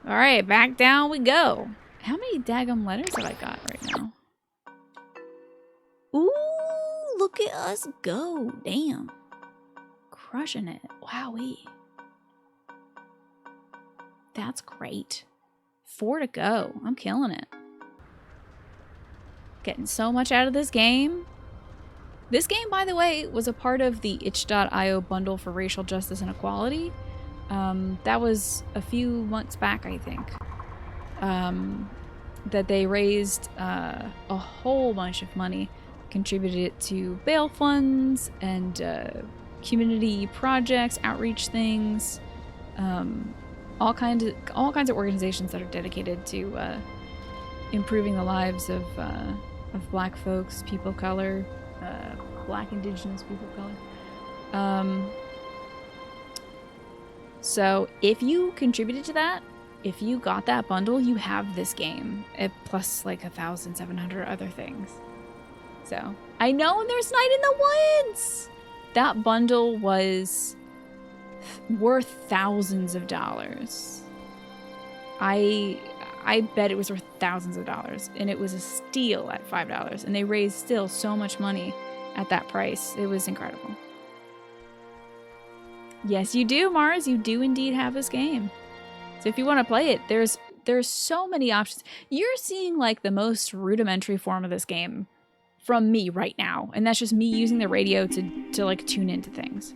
Alright, back down we go. How many daggum letters have I got right now? Ooh, look at us go. Damn. Crushing it. Wowee. That's great. 4 to go. I'm killing it. Getting so much out of this game. This game, by the way, was a part of the itch.io bundle for racial justice and equality. That was a few months back, I think. That they raised a whole bunch of money, contributed it to bail funds and community projects, outreach things, all kinds of organizations that are dedicated to improving the lives of Black folks, people of color, Black Indigenous people of color. So if you contributed to that, if you got that bundle, you have this game, plus like 1,700 other things. So I know, and there's Night in the Woods. That bundle was worth thousands of dollars. I bet it was worth thousands of dollars, and it was a steal at $5, and they raised still so much money at that price. It was incredible. Yes, you do, Mars. You do indeed have this game. So if you want to play it, there's so many options. You're seeing like the most rudimentary form of this game from me right now, and that's just me using the radio to like tune into things.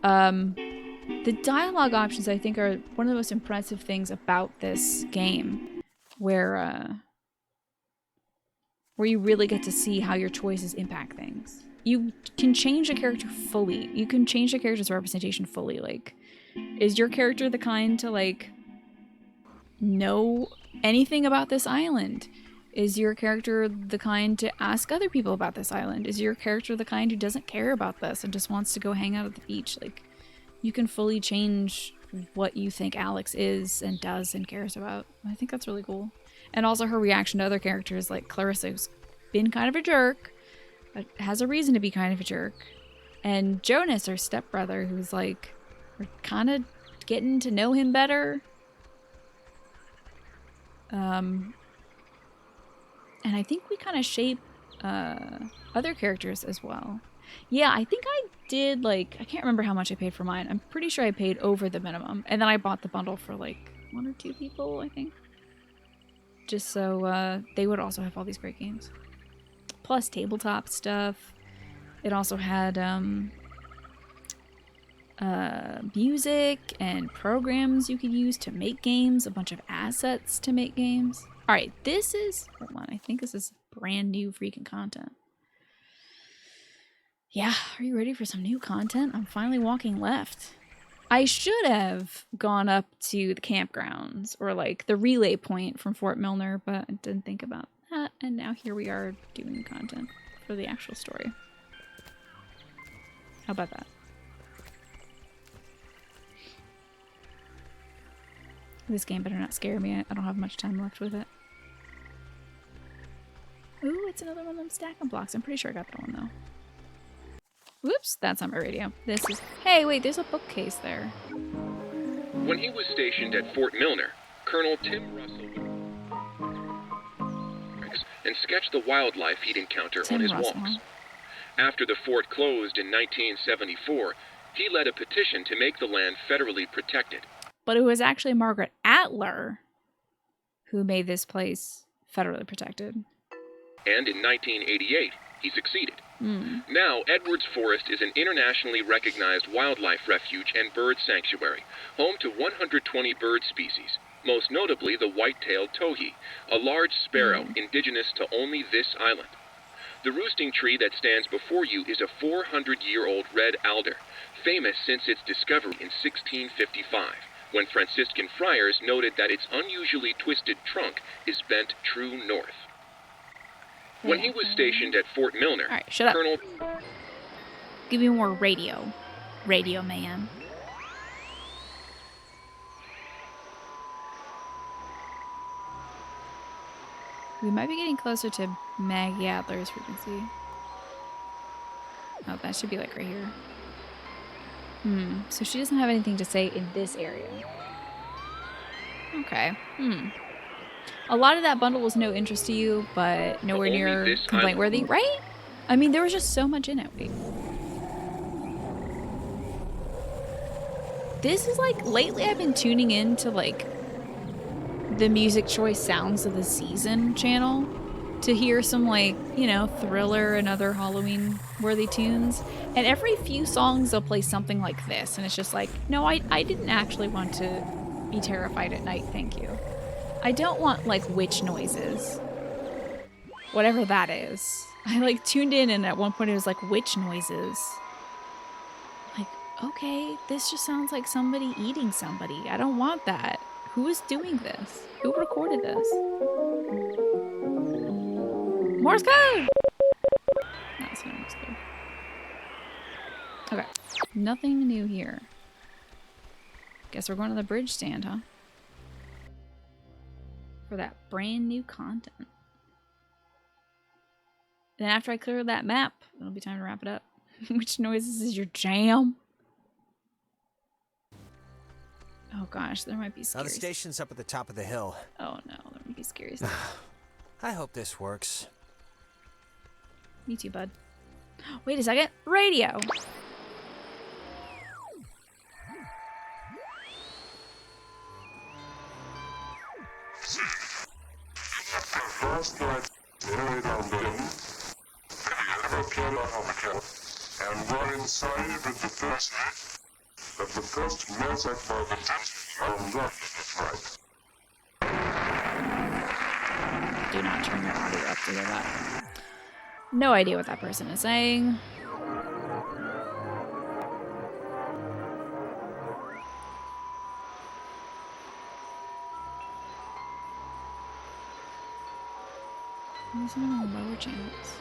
The dialogue options, I think, are one of the most impressive things about this game, where you really get to see how your choices impact things. You can change a character fully. You can change the character's representation fully. Like, is your character the kind to, like, know anything about this island? Is your character the kind to ask other people about this island? Is your character the kind who doesn't care about this and just wants to go hang out at the beach? Like, you can fully change what you think Alex is and does and cares about. I think that's really cool. And also her reaction to other characters, like Clarissa, who's been kind of a jerk, but has a reason to be kind of a jerk. And Jonas, her stepbrother, who's like, we're kind of getting to know him better. And I think we kind of shape other characters as well. Yeah, I think I did, like, I can't remember how much I paid for mine. I'm pretty sure I paid over the minimum. And then I bought the bundle for, like, 1 or 2 people, I think. Just so they would also have all these great games. Plus tabletop stuff. It also had music and programs you could use to make games, a bunch of assets to make games. All right, this is, hold on, I think this is brand new freaking content. Yeah, are you ready for some new content? I'm finally walking left. I should have gone up to the campgrounds or like the relay point from Fort Milner, but I didn't think about that. And now here we are doing content for the actual story. How about that? This game better not scare me. I don't have much time left with it. Ooh, it's another one of them stacking blocks. I'm pretty sure I got that one though. Whoops, that's on my radio. This is... Hey, wait, there's a bookcase there. When he was stationed at Fort Milner, Colonel Tim Russell and sketched the wildlife he'd encounter on his walks. After the fort closed in 1974, he led a petition to make the land federally protected. But it was actually Margaret Atler who made this place federally protected. And in 1988, he succeeded. Now, Edwards Forest is an internationally recognized wildlife refuge and bird sanctuary, home to 120 bird species, most notably the white-tailed towhee, a large sparrow indigenous to only this island. The roosting tree that stands before you is a 400-year-old red alder, famous since its discovery in 1655, when Franciscan friars noted that its unusually twisted trunk is bent true north. When he was stationed at Fort Milner, all right, shut up. Colonel... Give me more radio. Radio man. We might be getting closer to Maggie Adler's frequency. Oh, that should be like right here. So she doesn't have anything to say in this area. Okay. A lot of that bundle was no interest to you, but nowhere near complaint worthy, right? I mean, there was just so much in it. Wait. This is like, lately I've been tuning in to like the Music Choice Sounds of the Season channel to hear some like, you know, Thriller and other Halloween worthy tunes. And every few songs they'll play something like this. And it's just like, no, I didn't actually want to be terrified at night, thank you. I don't want, like, witch noises. Whatever that is. I, like, tuned in and at one point it was like, witch noises. Like, okay, this just sounds like somebody eating somebody. I don't want that. Who is doing this? Who recorded this? Morse code! No, it's not Morse code. Okay. Nothing new here. Guess we're going to the bridge stand, huh? For that brand new content. Then after I clear that map, it'll be time to wrap it up. Which noises is your jam? Oh gosh, there might be scary. Now the station's up at the top of the hill. Oh no, there might be scary stuff. I hope this works. Me too, bud. Wait a second. Radio! First night buried on the hill, the killer of kill, and were inside with the first night, but the first message by the test on that night. Do not turn your audio up to hear that. No idea what that person is saying. There's some in the lower channels.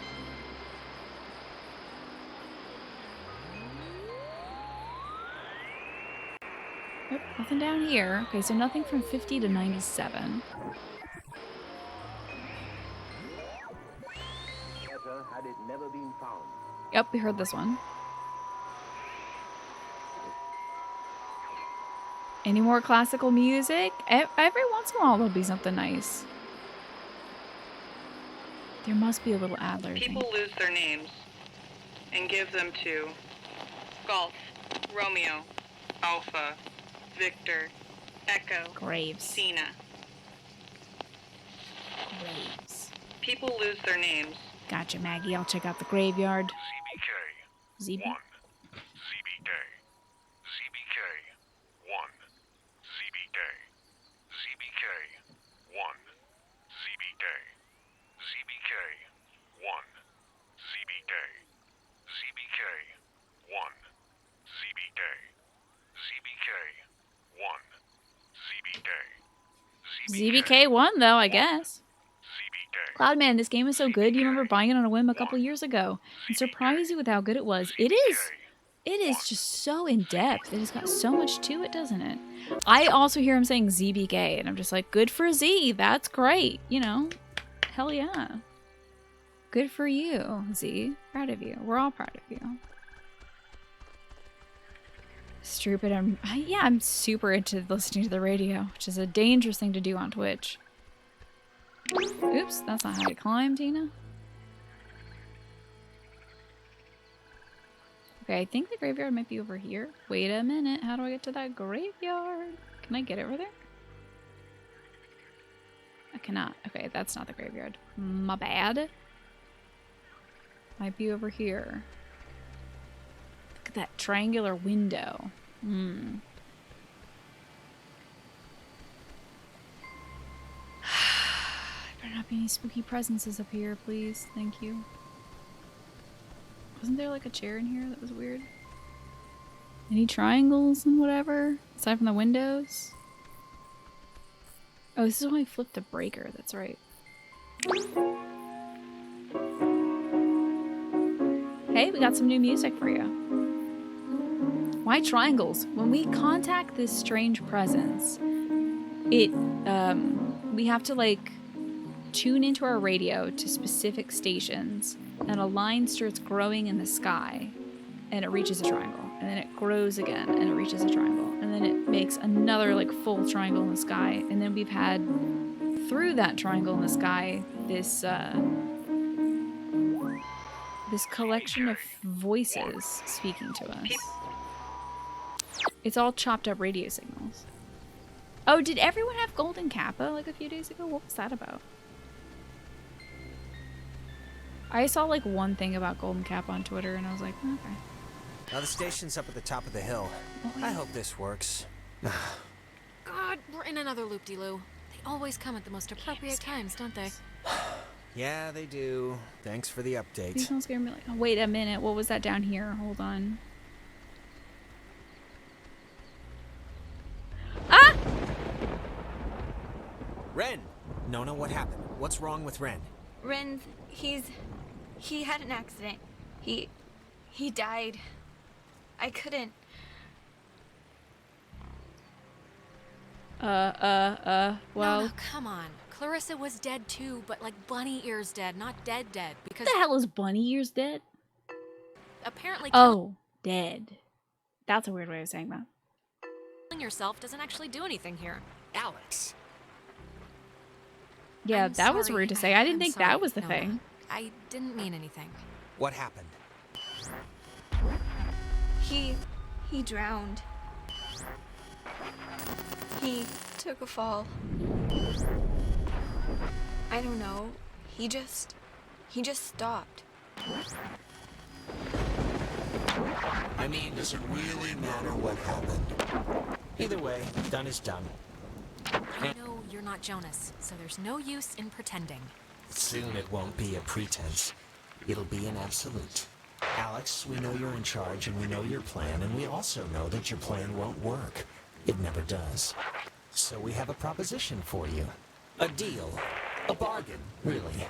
Nope, nothing down here. Okay, so nothing from 50 to 97. Had it never been found. Yep, we heard this one. Any more classical music? Every once in a while there'll be something nice. There must be a little Adler thing. People lose their names and give them to Golf, Romeo, Alpha, Victor, Echo, Graves. Cena. Graves. People lose their names. Gotcha, Maggie. I'll check out the graveyard. ZBK. ZB. 1. ZBK. ZBK. 1. ZBK. ZBK. 1. ZBK. ZBK. 1. ZBK. ZBK. 1. ZBK. ZBK. 1. ZBK. ZBK1, though, I guess. Cloudman, this game is so good. You remember buying it on a whim a couple years ago and surprised you with how good it was. It is just so in-depth. It has got so much to it, doesn't it? I also hear him saying ZBK, and I'm just like, good for Z. That's great. You know, hell yeah. Good for you, Z. Proud of you. We're all proud of you. Stupid. I'm super into listening to the radio, which is a dangerous thing to do on Twitch. Oops, that's not how you climb, Tina. Okay, I think the graveyard might be over here. Wait a minute, how do I get to that graveyard? Can I get over there? I cannot. Okay, that's not the graveyard. My bad. Might be over here. Look at that triangular window. Better not be any spooky presences up here, please. Thank you. Wasn't there like a chair in here that was weird? Any triangles and whatever? Aside from the windows? Oh, this is when I flipped the breaker. That's right. Hey, we got some new music for you. Why triangles? When we contact this strange presence, we have to like tune into our radio to specific stations, and a line starts growing in the sky, and it reaches a triangle, and then it grows again, and it reaches a triangle, and then it makes another like full triangle in the sky, and then we've had through that triangle in the sky this this collection of voices speaking to us. It's all chopped up radio signals. Oh, did everyone have Golden Kappa like a few days ago? What was that about? I saw like one thing about Golden Kappa on Twitter and I was like, oh, okay. Now the station's up at the top of the hill. I hope this works. God, we're in another loop-de-loo. They always come at the most appropriate times, don't they? Yeah, they do. Thanks for the update. Please don't scare me like, oh, wait a minute. What was that down here? Hold on. Ah! Ren! Nona, what happened? What's wrong with Ren? Ren, he had an accident. He died. I couldn't. Well. No, come on. Clarissa was dead too, but like Bunny Ears dead, not dead because... What the hell is Bunny Ears dead? Apparently... Oh, dead. That's a weird way of saying that. Killing yourself doesn't actually do anything here. Alex. Yeah, I'm that was sorry. rude to say. I didn't I'm think sorry, that was the Nona. thing. I didn't mean anything. What happened? He drowned. He took a fall. I don't know. He just stopped. I mean, does it really matter what happened? Either way, done is done. I know you're not Jonas, so there's no use in pretending. Soon it won't be a pretense. It'll be an absolute. Alex, we know you're in charge and we know your plan, and we also know that your plan won't work. It never does. So we have a proposition for you. A deal. A bargain, really.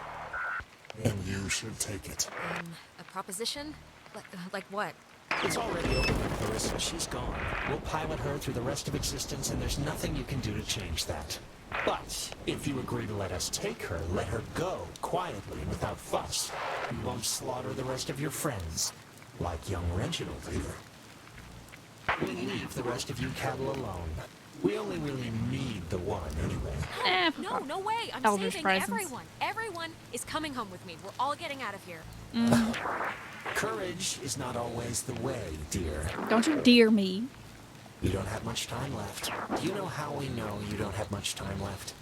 and you should take it. A proposition? Like what? It's already over with Clarissa. She's gone. We'll pilot her through the rest of existence, and there's nothing you can do to change that. But if you agree to let us take her, let her go, quietly, without fuss. We won't slaughter the rest of your friends, like young Reginald here. We leave the rest of you cattle alone. We only really need the one, anyway. No way! I'm Elder's saving presence. everyone! Everyone is coming home with me. We're all getting out of here. Courage is not always the way, dear. Don't you dare me. You don't have much time left. Do you know how we know you don't have much time left?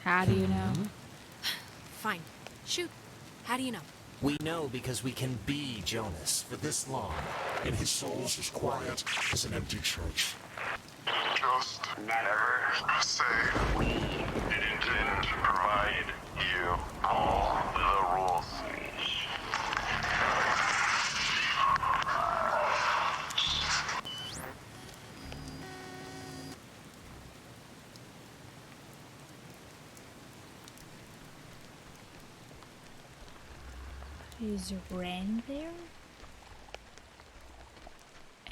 How do you know? Fine. Shoot. How do you know? We know because we can be Jonas for this long, and his soul's as quiet as an empty church. Just never say we didn't provide you all the rules. Is Ren there?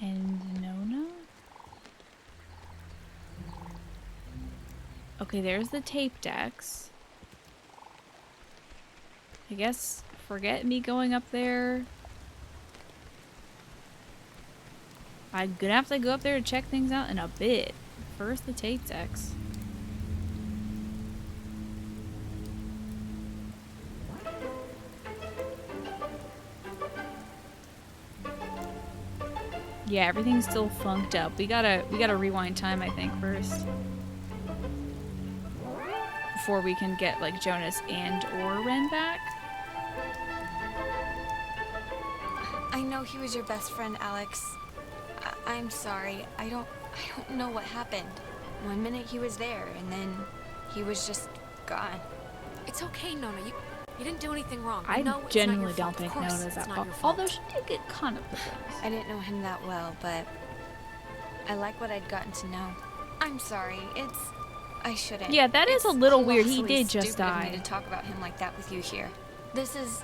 And Nona? Okay, there's the tape decks. I guess forget me going up there. I'm gonna have to go up there to check things out in a bit. First, the tape decks. Yeah, everything's still funked up. We gotta rewind time, I think, first. Before we can get, like, Jonas and or Ren back. I know he was your best friend, Alex. I'm sorry. I don't know what happened. One minute he was there, and then he was just gone. It's okay, Nona. You didn't do anything wrong. I know it's genuinely not your don't fault. think Of course Nona's that it's not fault. your fault. Although she did get caught up with things. I didn't know him that well, but I like what I'd gotten to know. I'm sorry. I shouldn't. Yeah, that is a little weird. He colossally did just stupid of me die. to talk about him like that with you here. This is...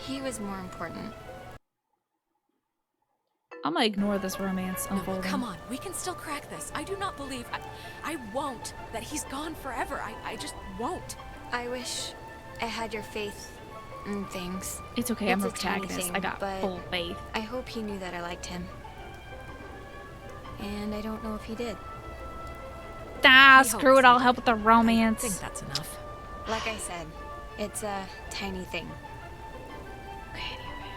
He was more important. I'm gonna ignore this romance No, unfolding. come on. We can still crack this. I do not believe... I won't. That he's gone forever. I just won't. I wish I had your faith in things. It's okay, I'm a It's a tiny protagonist. thing, I got but full faith. I hope he knew that I liked him. And I don't know if he did. Ah, He screw hopes it, I'll he help did. with the romance. I think that's enough. Like I said, it's a tiny thing. Okay, anyway.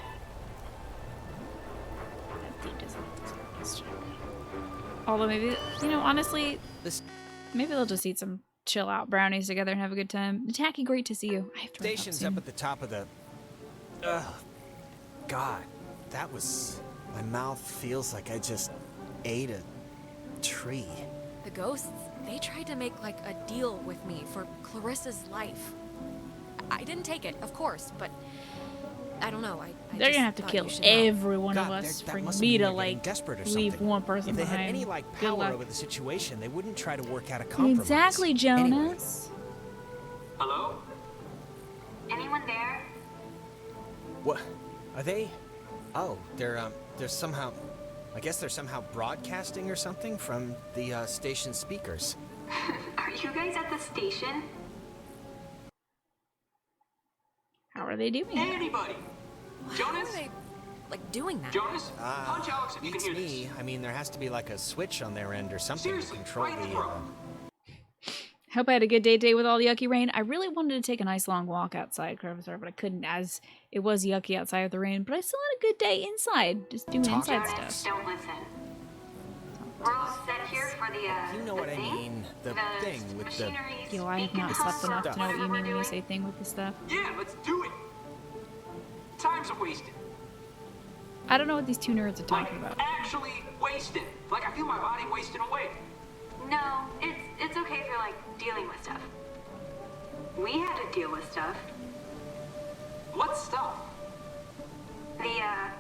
That dude doesn't deserve this shit. Although maybe, you know, honestly, maybe they'll just eat some chill out brownies together and have a good time. Tacky, great to see you. I have to wrap Station's soon. up at the top of the... Ugh. God, that was... My mouth feels like I just ate a tree. The ghosts, they tried to make, like, a deal with me for Clarissa's life. I didn't take it, of course, but... I don't know, I They're just gonna have to thought kill you should know. every one of God, us that for must me mean to, they're getting like, desperate or leave something. one person If they behind. had any, like, Good power luck. over the situation, they wouldn't try to work out a compromise. Exactly, Jonas. Hello? Anyone there? What? Are they... Oh, they're somehow... I guess they're somehow broadcasting or something from the, station speakers. Are you guys at the station? How are they doing Hey, it? anybody? How Jonas? are they, like, doing that? Jonas? Punch Alex if you can Beats hear me. this. I mean, there has to be, like, a switch on their end or something to Seriously, control right in the the, throat. Hope I had a good day today with all the yucky rain. I really wanted to take a nice long walk outside, Professor, but I couldn't as it was yucky outside with the rain. But I still had a good day inside, just doing inside Jonas, stuff. don't listen. We're all set here for the, You know the what I thing? mean. The thing with the... machineries, Yo, I have beacon not slept pumps, enough to know what you whatever mean when we're you say doing. thing with this stuff. Yeah, let's do it. Time's a wasted. I don't know what these two nerds are Like, talking about. actually wasted. Like, I feel my body wasting away. No, it's okay if you're, like, dealing with stuff. We had to deal with stuff. What stuff?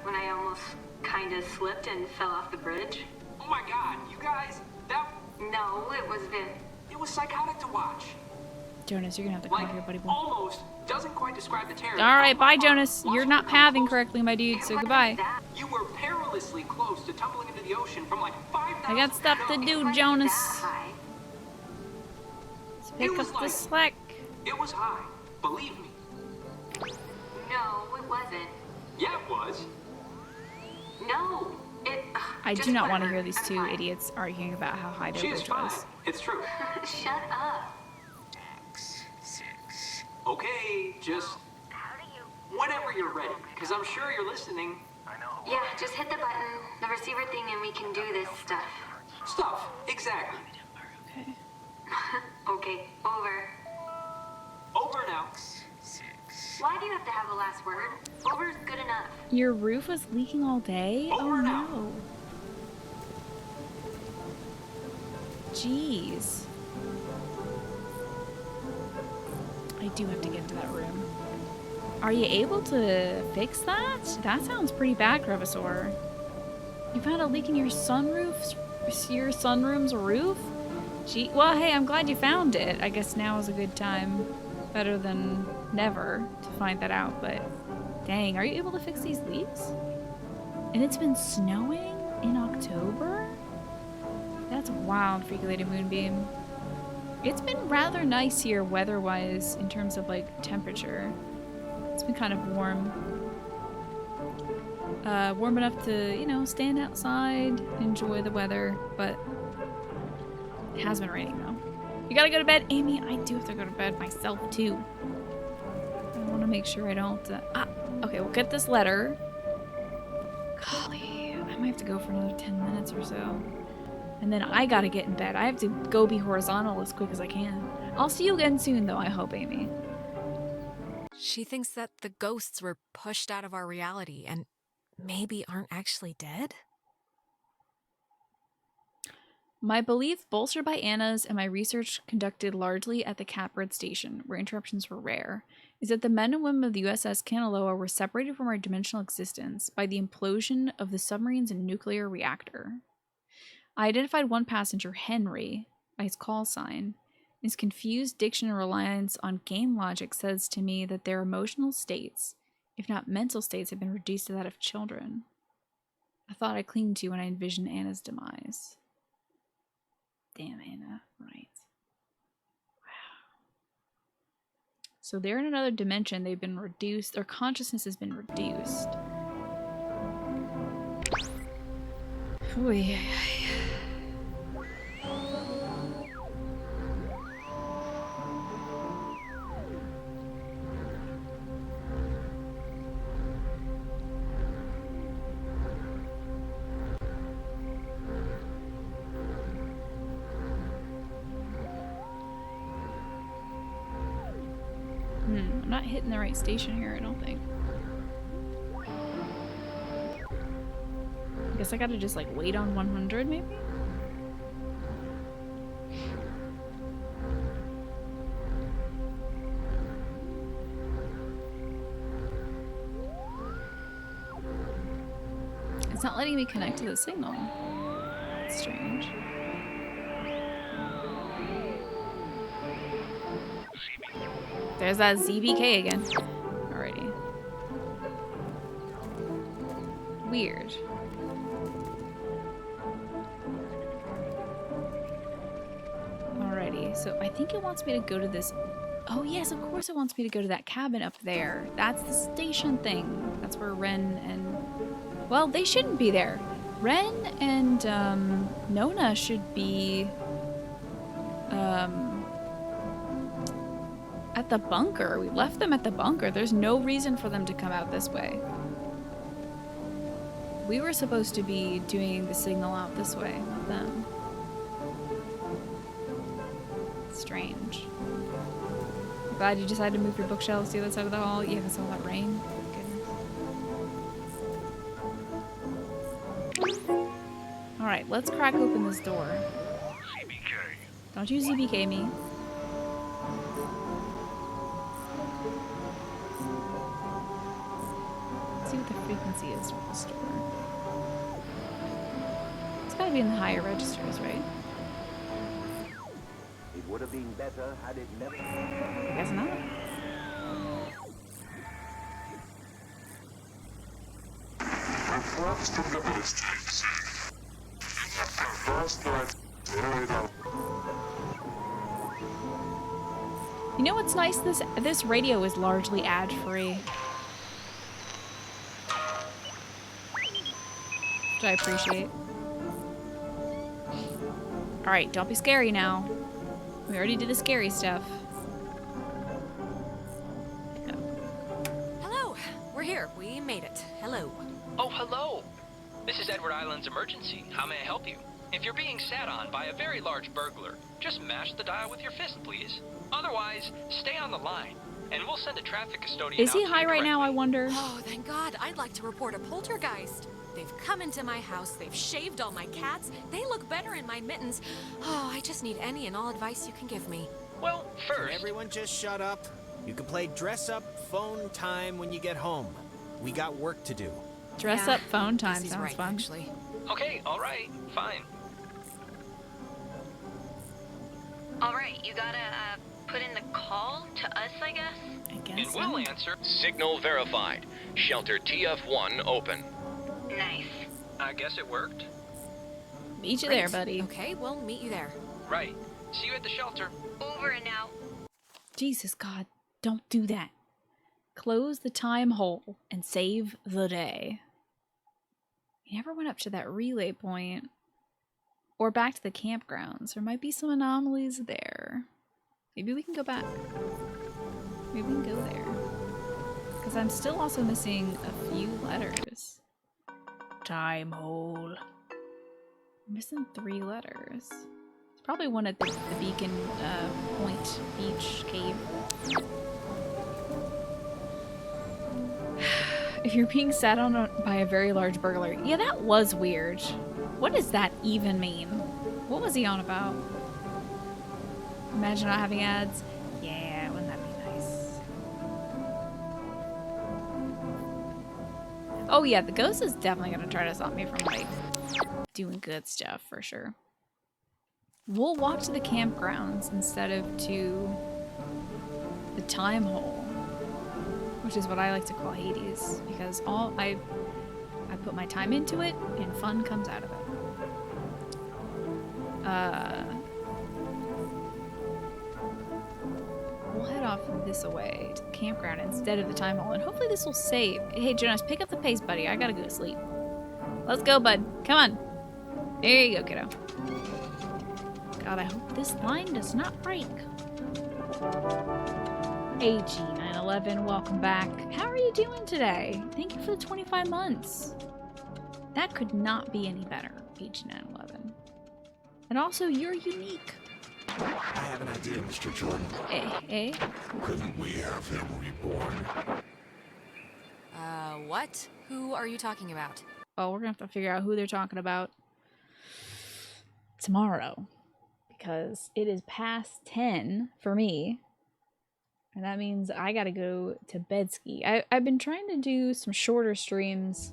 When I almost kind of slipped and fell off the bridge. Oh my god, you guys, that... No, it was Vin. It was psychotic to watch. Jonas, you're gonna have to come over here, buddy boy. Almost doesn't quite describe the terror. Alright, bye, Jonas. You're not pathing correctly, my dude, so goodbye. You were perilously close to tumbling into the ocean from like 5,000. I got stuff to do, Jonas. Let's pick up the slack. It was high. Believe me. No, it wasn't. Yeah, it was. No, it. I do not want to hear these two idiots arguing about how high their bridge was. It's true. Shut up. Okay, just. Whenever you're ready, because I'm sure you're listening. Yeah, just hit the button, the receiver thing, and we can do this stuff. Stuff, exactly. Okay. Okay, over. Over now. Why do you have to have the last word? Over's good enough. Your roof was leaking all day? Over Oh now. no. Jeez. I do have to get into that room. Are you able to fix that? That sounds pretty bad, Crevisaur. You found a leak in your sunroom's roof? Gee, well, hey, I'm glad you found it. I guess now is a good time. Better than never to find that out, but dang, are you able to fix these leaks? And it's been snowing in October? That's wild, Freaky Lady Moonbeam. It's been rather nice here weather-wise in terms of like temperature. It's been kind of warm. Warm enough to, you know, stand outside, enjoy the weather, but it has been raining though. You gotta go to bed, Amy. I do have to go to bed myself too. I want to make sure I don't. Okay, we'll get this letter. Golly, I might have to go for another 10 minutes or so. And then I gotta get in bed. I have to go be horizontal as quick as I can. I'll see you again soon, though, I hope, Amy. She thinks that the ghosts were pushed out of our reality and maybe aren't actually dead? My belief, bolstered by Anna's and my research conducted largely at the Catbird Station, where interruptions were rare, is that the men and women of the USS Kanaloa were separated from our dimensional existence by the implosion of the submarine's nuclear reactor. I identified one passenger, Henry, by his call sign. His confused diction and reliance on game logic says to me that their emotional states, if not mental states, have been reduced to that of children. A thought I cling to when I envision Anna's demise. Damn, Anna. Right. Wow. So they're in another dimension. They've been reduced. Their consciousness has been reduced. Oy. I'm not hitting the right station here, I don't think. I guess I gotta just like wait on 100 maybe? It's not letting me connect to the signal. That's strange. There's that ZBK again. Alrighty. Weird. Alrighty, so I think it wants me to go to this. Oh yes, of course it wants me to go to that cabin up there. That's the station thing. That's where Ren and... Well, they shouldn't be there. Ren and Nona should be at the bunker. We left them at the bunker. There's no reason for them to come out this way. We were supposed to be doing the signal out this way, not them. Strange. Glad you decided to move your bookshelves to the other side of the hall. Yeah, because of all that rain. Goodness. Alright, let's crack open this door. ZBK. Don't you ZBK me. Let's see what the frequency is for this door. It's gotta be in the higher registers, right? Would have been better had it never... Guess not. Reports from the base team say you have the first night carried out. You know what's nice? This radio is largely ad-free. Which I appreciate. Alright, don't be scary now. We already did the scary stuff. Hello, we're here. We made it. Hello. Oh, hello. This is Edward Island's emergency. How may I help you? If you're being sat on by a very large burglar, just mash the dial with your fist, please. Otherwise, stay on the line, and we'll send a traffic custodian. Is he high right now, I wonder? Oh, thank God. I'd like to report a poltergeist. They've come into my house, they've shaved all my cats, they look better in my mittens. Oh, I just need any and all advice you can give me. Well, first... Can everyone just shut up? You can play dress-up phone time when you get home. We got work to do. Dress-up phone time he's sounds right, fun. Actually. Okay, all right, fine. All right, you gotta put in the call to us, I guess? I guess And we'll answer. Signal verified. Shelter TF1 open. Nice. I guess it worked. Meet you Great. there, buddy. Okay, we'll meet you there. Right. See you at the shelter. Over and out. Jesus, God, don't do that. Close the time hole and save the day. We never went up to that relay point. Or back to the campgrounds. There might be some anomalies there. Maybe we can go back. Maybe we can go there. Because I'm still also missing a few letters. Time hole. I'm missing 3 letters. It's probably one at the Beacon Point Beach Cave. If you're being sat on by a very large burglar. Yeah, that was weird. What does that even mean? What was he on about? Imagine not having ads. Yeah, wouldn't that be nice? Oh yeah, the ghost is definitely gonna try to stop me from like doing good stuff for sure. We'll walk to the campgrounds instead of to the time hole, which is what I like to call Hades, because I put my time into it and fun comes out of it. We'll head off this way to the campground instead of the time hole, and hopefully this will save. Hey Jonas, pick up the pace, buddy. I gotta go to sleep. Let's go, bud. Come on. There you go, kiddo. God, I hope this line does not break. AG911, welcome back. How are you doing today? Thank you for the 25 months. That could not be any better, AG911. And also, you're unique. I have an idea, Mr. Jordan. Eh? Couldn't we have him reborn? What? Who are you talking about? Well, we're gonna have to figure out who they're talking about tomorrow. Because it is past 10 for me. And that means I gotta go to bed ski. I've been trying to do some shorter streams,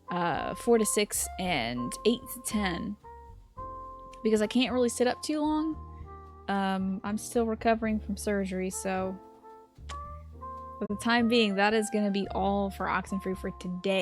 4 to 6 and 8 to 10. Because I can't really sit up too long. I'm still recovering from surgery, so for the time being, that is going to be all for Oxenfree for today.